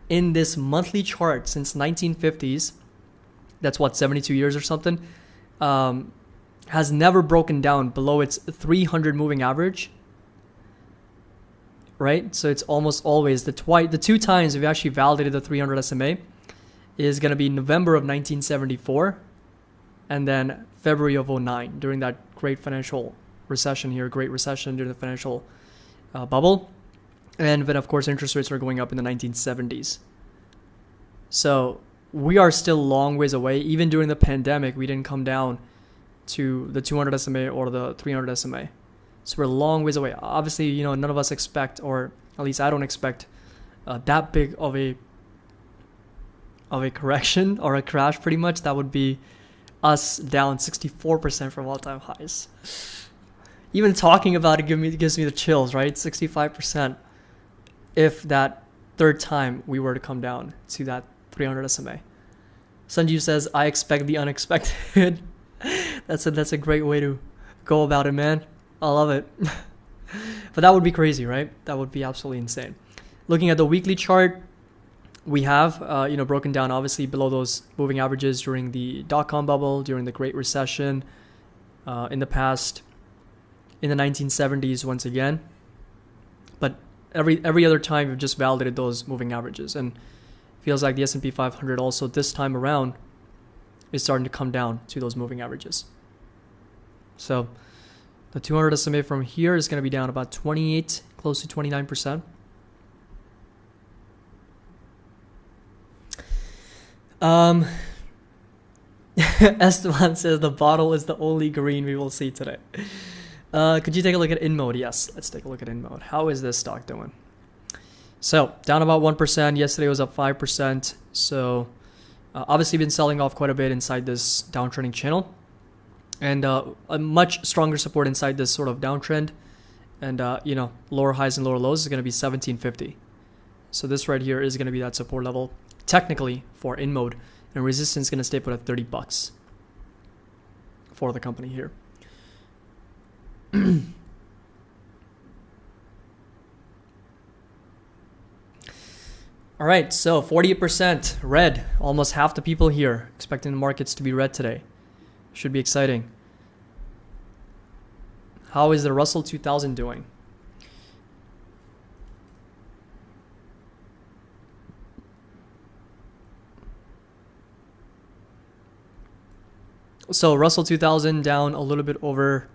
S1: in this monthly chart since 1950s, that's what, 72 years or something, has never broken down below its 300 moving average. Right? So it's almost always the two times we've actually validated the 300 SMA is going to be November of 1974 and then February of 09 during that great financial recession here, great recession during the financial bubble. And then, of course, interest rates were going up in the 1970s. So we are still a long ways away. Even during the pandemic, we didn't come down to the 200 SMA or the 300 SMA. So we're a long ways away. Obviously, none of us expect, or at least I don't expect, that big of a correction or a crash. Pretty much, that would be us down 64% from all-time highs. Even talking about it gives me the chills, right? 65%. If that third time we were to come down to that 300 SMA. Sanjeev says, "I expect the unexpected." That's a great way to go about it, man. I love it. But that would be crazy, right? That would be absolutely insane. Looking at the weekly chart, we have, broken down obviously below those moving averages during the dot-com bubble, during the Great Recession, in the past, in the 1970s once again. But every other time we've just validated those moving averages, and it feels like the S&P 500 also this time around is starting to come down to those moving averages. So the 200 SMA from here is going to be down about 28, close to 29%. Esteban says the bottle is the only green we will see today. Could you take a look at InMode? Yes, let's take a look at InMode. How is this stock doing? So down about 1%. Yesterday was up 5%. So obviously been selling off quite a bit inside this downtrending channel. And a much stronger support inside this sort of downtrend. And, lower highs and lower lows is going to be 1750. So this right here is going to be that support level technically for InMode. And resistance is going to stay put at $30 for the company here. All right, so 48% red. Almost half the people here expecting the markets to be red today. Should be exciting. How is the Russell 2000 doing? So Russell 2000 down a little bit over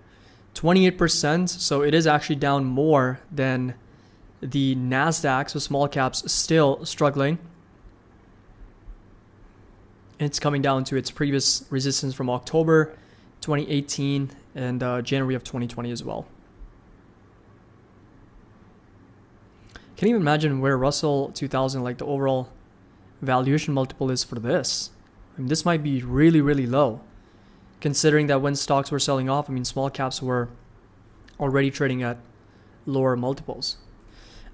S1: 28%. So it is actually down more than the NASDAQ. So small caps still struggling. It's coming down to its previous resistance from October 2018 and January of 2020 as well. Can you imagine where Russell 2000, like the overall valuation multiple is for this? I mean, this might be really, really low, considering that when stocks were selling off, small caps were already trading at lower multiples.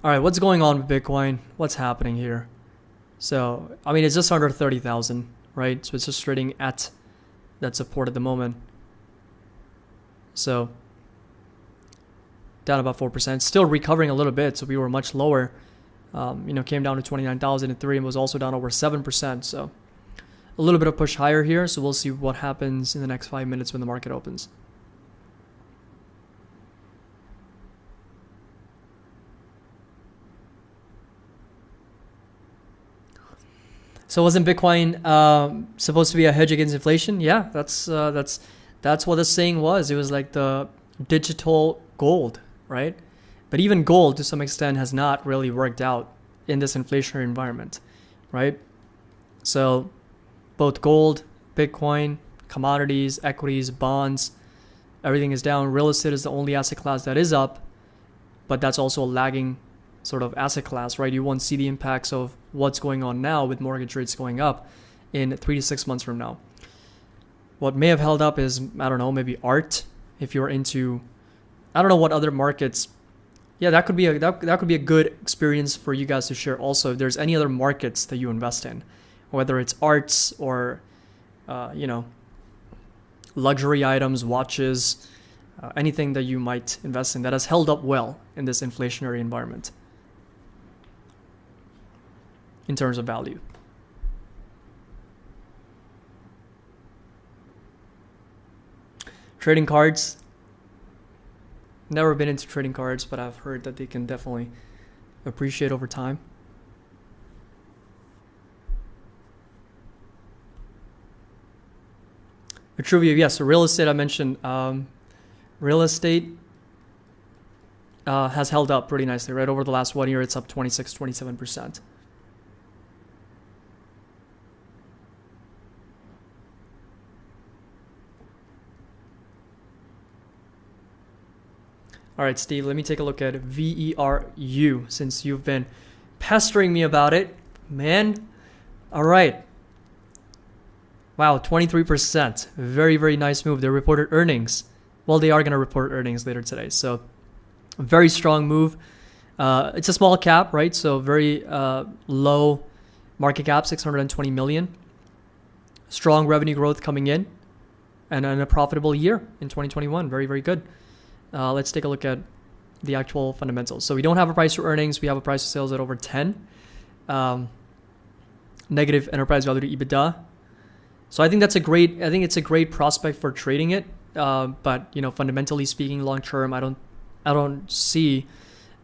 S1: All right, what's going on with Bitcoin? What's happening here? So, it's just under 30,000, right? So it's just trading at that support at the moment. So down about 4%, still recovering a little bit. So we were much lower, came down to 29,000. Ethereum was also down over 7%. So a little bit of push higher here. So we'll see what happens in the next 5 minutes when the market opens. So wasn't Bitcoin supposed to be a hedge against inflation? Yeah, that's what the saying was. It was like the digital gold, right? But even gold, to some extent, has not really worked out in this inflationary environment, right? So both gold, Bitcoin, commodities, equities, bonds, everything is down. Real estate is the only asset class that is up, but that's also a lagging sort of asset class, right? You won't see the impacts of what's going on now with mortgage rates going up in 3 to 6 months from now. What may have held up is, maybe art. If you're into, I don't know what other markets yeah, that could be a good experience for you guys to share. Also, if there's any other markets that you invest in, whether it's arts or you know, luxury items, watches, anything that you might invest in that has held up well in this inflationary environment in terms of value. Trading cards. Never been into trading cards, but I've heard that they can definitely appreciate over time. Trivia, yes. So real estate, I mentioned. Real estate has held up pretty nicely, right? Over the last 1 year, it's up 26, 27%. All right, Steve, let me take a look at VERU since you've been pestering me about it, man. All right. Wow, 23%. Very, very nice move. They reported earnings. Well, they are going to report earnings later today. So, very strong move. It's a small cap, right? So, very low market cap, 620 million. Strong revenue growth coming in and a profitable year in 2021. Very, very good. Let's take a look at the actual fundamentals. So we don't have a price to earnings. We have a price to sales at over 10. Negative enterprise value to EBITDA. So I think it's a great prospect for trading it. But you know, fundamentally speaking, long term, I don't see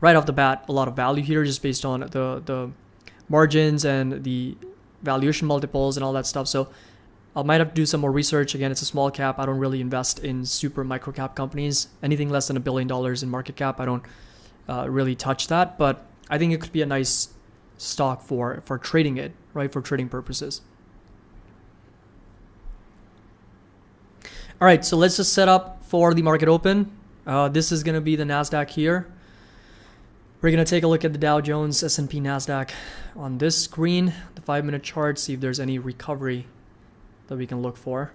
S1: right off the bat a lot of value here, just based on the margins and the valuation multiples and all that stuff. So I might have to do some more research. Again, it's a small cap. I don't really invest in super micro cap companies. Anything less than $1 billion in market cap, I don't really touch that. But I think it could be a nice stock for trading it, right? For trading purposes. All right, so let's just set up for the market open. This is going to be the NASDAQ here. We're going to take a look at the Dow Jones, S&P, NASDAQ on this screen, the 5-minute chart, see if there's any recovery that we can look for.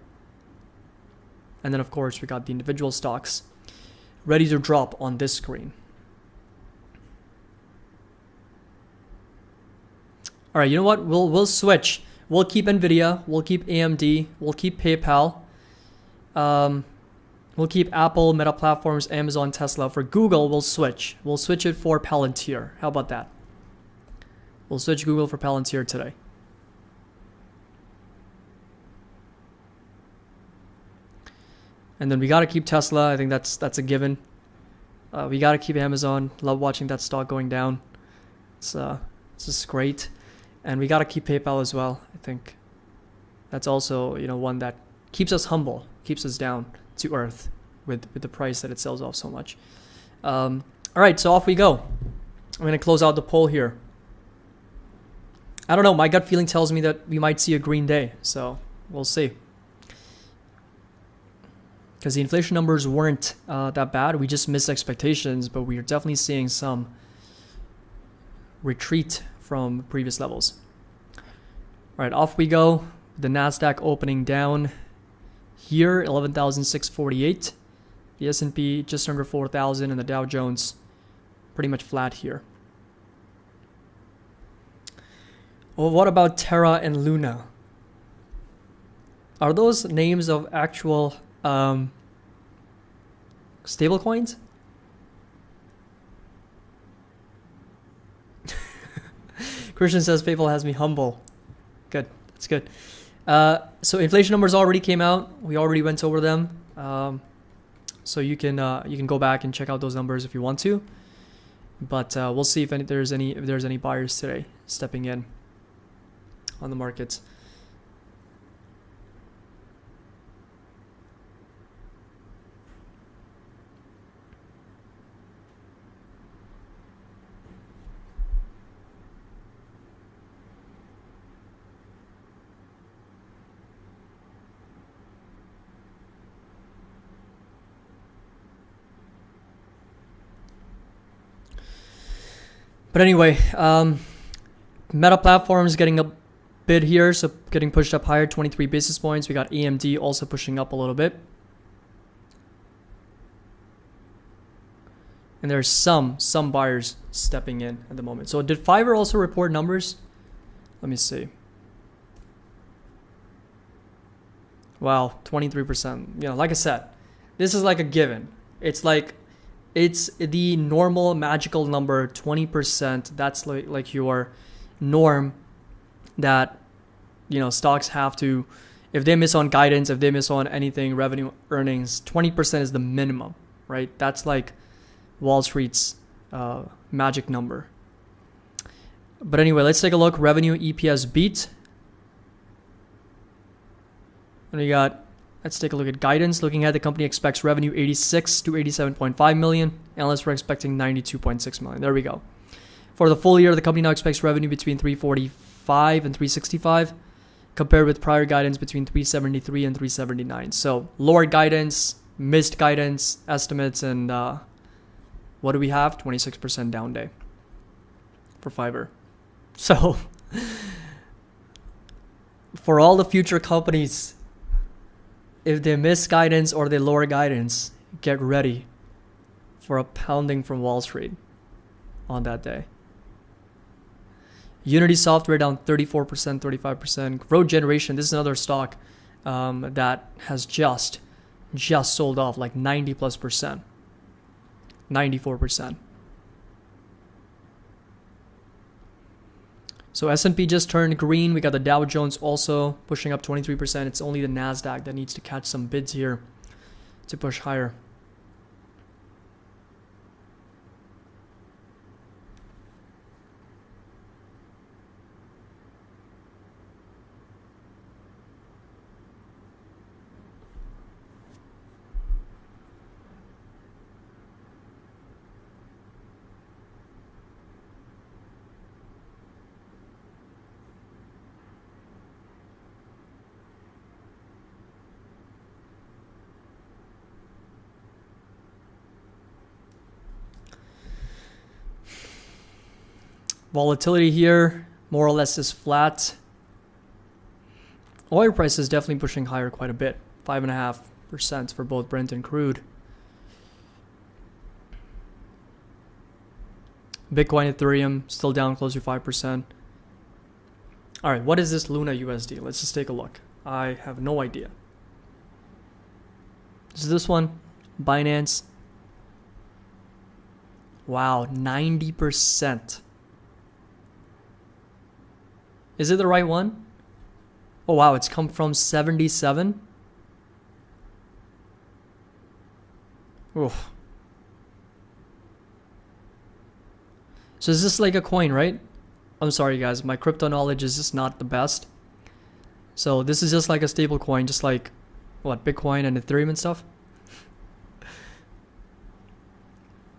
S1: And then, of course, we got the individual stocks ready to drop on this screen. All right, you know what? We'll switch. We'll keep NVIDIA. We'll keep AMD. We'll keep PayPal. We'll keep Apple, Meta Platforms, Amazon, Tesla. For Google, we'll switch. We'll switch it for Palantir. How about that? We'll switch Google for Palantir today. And then we got to keep Tesla. I think that's a given. We got to keep Amazon. Love watching that stock going down. It's just great. And we got to keep PayPal as well. I think that's also, you know, one that keeps us humble, keeps us down to earth with the price that it sells off so much. All right, so off we go. I'm going to close out the poll here. I don't know. My gut feeling tells me that we might see a green day. So we'll see. Because the inflation numbers weren't that bad. We just missed expectations, but we are definitely seeing some retreat from previous levels. All right, off we go. The NASDAQ opening down here, 11,648. The S&P just under 4,000, and the Dow Jones pretty much flat here. Well, what about Terra and Luna? Are those names of actual stable coins? Christian says PayPal has me humble. Good, that's good. So inflation numbers already came out. We already went over them. So you can go back and check out those numbers if you want to. But we'll see if there's any buyers today stepping in on the markets. But anyway, Meta Platforms getting a bid here, so getting pushed up higher, 23 basis points. We got AMD also pushing up a little bit. And there's some buyers stepping in at the moment. So did Fiverr also report numbers? Let me see. Wow, 23%. You know, like I said, this is like a given. It's like, it's the normal magical number, 20%. That's like your norm that, you know, stocks have to, if they miss on guidance, if they miss on anything, revenue, earnings, 20% is the minimum, right? That's like Wall Street's magic number. But anyway, let's take a look. Revenue, EPS beat. And we got, let's take a look at guidance. Looking at the company expects revenue 86 to 87.5 million. Analysts were expecting 92.6 million. There we go. For the full year, the company now expects revenue between 345 and 365, compared with prior guidance between 373 and 379. So lower guidance, missed guidance estimates, and what do we have? 26% down day for Fiverr. So for all the future companies, if they miss guidance or they lower guidance, get ready for a pounding from Wall Street on that day. Unity Software down 34%, 35%. Growth Generation, this is another stock that has just sold off like 90+%. 94%. So S&P just turned green. We got the Dow Jones also pushing up 23%. It's only the NASDAQ that needs to catch some bids here to push higher. Volatility here more or less is flat. Oil price is definitely pushing higher quite a bit. 5.5% for both Brent and crude. Bitcoin, Ethereum still down close to 5%. All right, what is this Luna USD? Let's just take a look. I have no idea. Is this one? Binance. Wow, 90%. Is it the right one? Oh wow, it's come from 77. Oof. So is this like a coin, right? I'm sorry guys, my crypto knowledge is just not the best. So this is just like a stable coin, just like what, Bitcoin and Ethereum and stuff?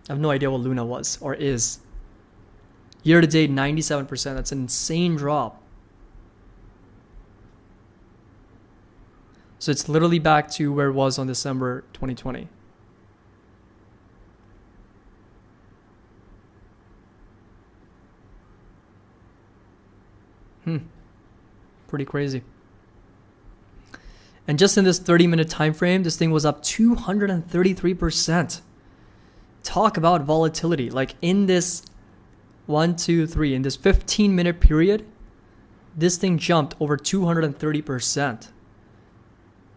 S1: I have no idea what Luna was or is. Year to date, 97%. That's an insane drop. So it's literally back to where it was on December 2020. Pretty crazy. And just in this 30-minute time frame, this thing was up 233%. Talk about volatility. Like in this 1, 2, 3, in this 15-minute period, this thing jumped over 230%.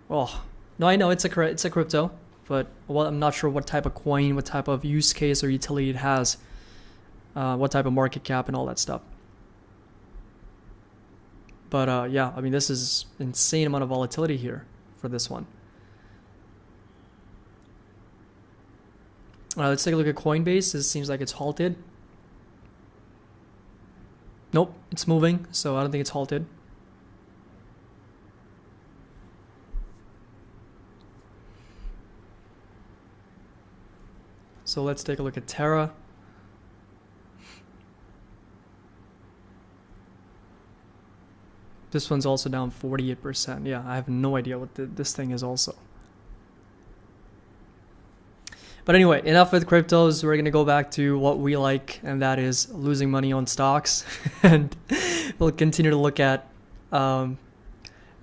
S1: Oh, no, I know it's a crypto, but well, I'm not sure what type of coin, what type of use case or utility it has, what type of market cap and all that stuff. But yeah, I mean, this is insane amount of volatility here for this one. Let's take a look at Coinbase. This seems like it's halted. Nope, it's moving, so I don't think it's halted. So let's take a look at Terra. This one's also down 48%. Yeah, I have no idea what this thing is also. But anyway, enough with cryptos. We're going to go back to what we like, and that is losing money on stocks. And we'll continue to look at the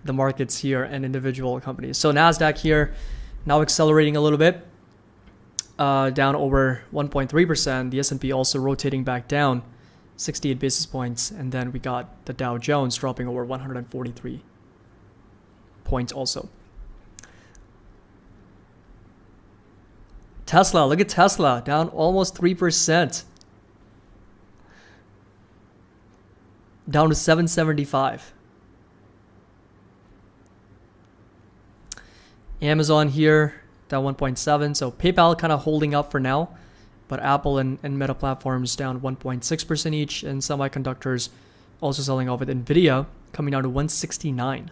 S1: markets here and individual companies. So NASDAQ here, now accelerating a little bit. down over 1.3%. The S&P also rotating back down 68 basis points. And then we got the Dow Jones dropping over 143 points also. Tesla, look at Tesla, down almost 3%. Down to 775. Amazon here, down 1.7. So PayPal kind of holding up for now. But Apple and Meta platforms down 1.6% each. And semiconductors also selling off with NVIDIA coming down to 169.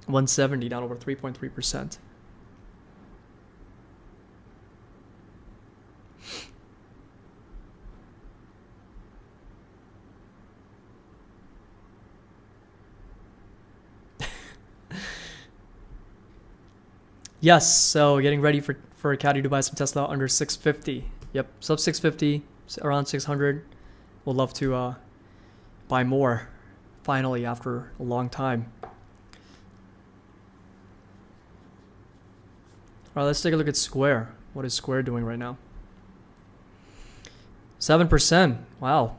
S1: 170, down over 3.3%. Yes, so getting ready for Caddy to buy some Tesla under 650. Yep, sub 650, around 600. We'll love to buy more finally after a long time. All right, let's take a look at Square. What is Square doing right now? 7%. Wow.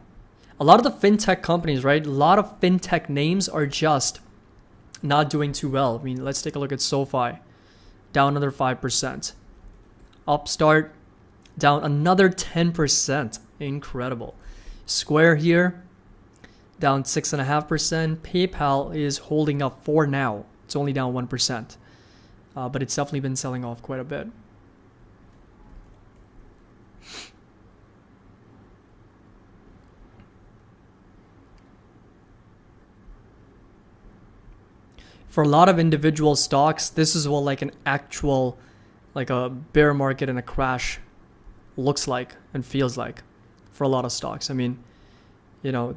S1: A lot of the fintech companies, right? A lot of fintech names are just not doing too well. I mean, let's take a look at SoFi. Down another 5%. Upstart down another 10%. Incredible. Square here down 6.5%. PayPal is holding up for now. It's only down 1%. But it's definitely been selling off quite a bit. For a lot of individual stocks, this is what like an actual, like a bear market and a crash looks like and feels like for a lot of stocks. I mean, you know,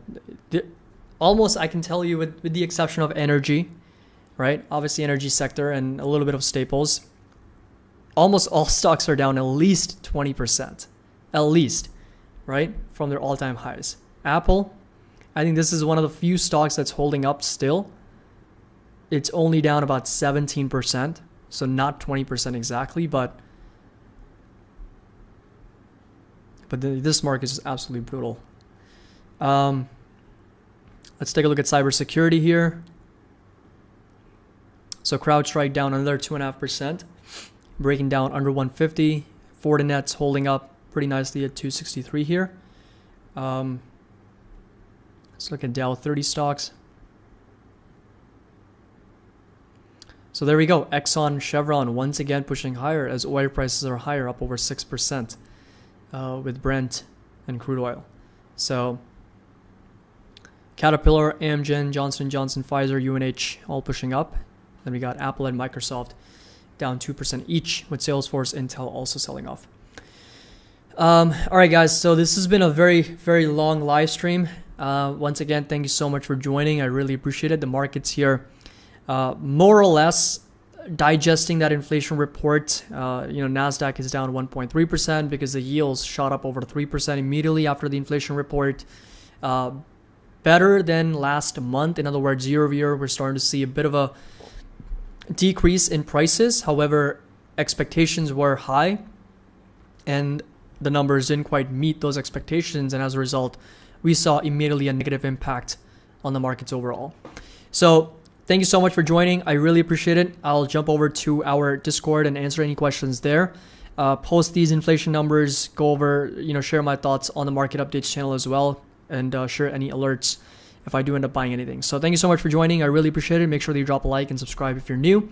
S1: almost I can tell you with the exception of energy, right? Obviously energy sector and a little bit of staples. Almost all stocks are down at least 20%, at least, right? From their all-time highs. Apple, I think this is one of the few stocks that's holding up still. It's only down about 17%, so not 20% exactly, but this market is absolutely brutal. Let's take a look at cybersecurity here. So CrowdStrike down another 2.5%, breaking down under 150. Fortinet's holding up pretty nicely at 263 here. Let's look at Dow 30 stocks. So there we go. Exxon, Chevron once again pushing higher as oil prices are higher, up over 6% with Brent and crude oil. So Caterpillar, Amgen, Johnson & Johnson, Pfizer, UNH all pushing up. Then we got Apple and Microsoft down 2% each, with Salesforce, Intel also selling off. All right, guys. So this has been a very, very long live stream. Once again, thank you so much for joining. I really appreciate it. The market's here. More or less digesting that inflation report. NASDAQ is down 1.3% because the yields shot up over 3% immediately after the inflation report. Better than last month. In other words, year over year, we're starting to see a bit of a decrease in prices. However, expectations were high and the numbers didn't quite meet those expectations. And as a result, we saw immediately a negative impact on the markets overall. So thank you so much for joining. I really appreciate it. I'll jump over to our Discord and answer any questions there. Post these inflation numbers, go over, share my thoughts on the market updates channel as well, and share any alerts if I do end up buying anything. So thank you so much for joining. I really appreciate it. Make sure that you drop a like and subscribe if you're new.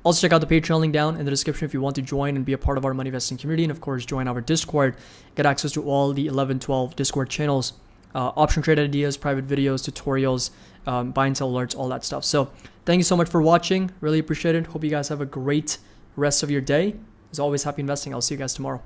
S1: Also check out the Patreon link down in the description if you want to join and be a part of our money investing community. And of course, join our Discord. Get access to all the 11, 12 Discord channels. Option trade ideas, private videos, tutorials, buy and sell alerts, all that stuff. So thank you so much for watching. Really appreciate it. Hope you guys have a great rest of your day. As always, happy investing. I'll see you guys tomorrow.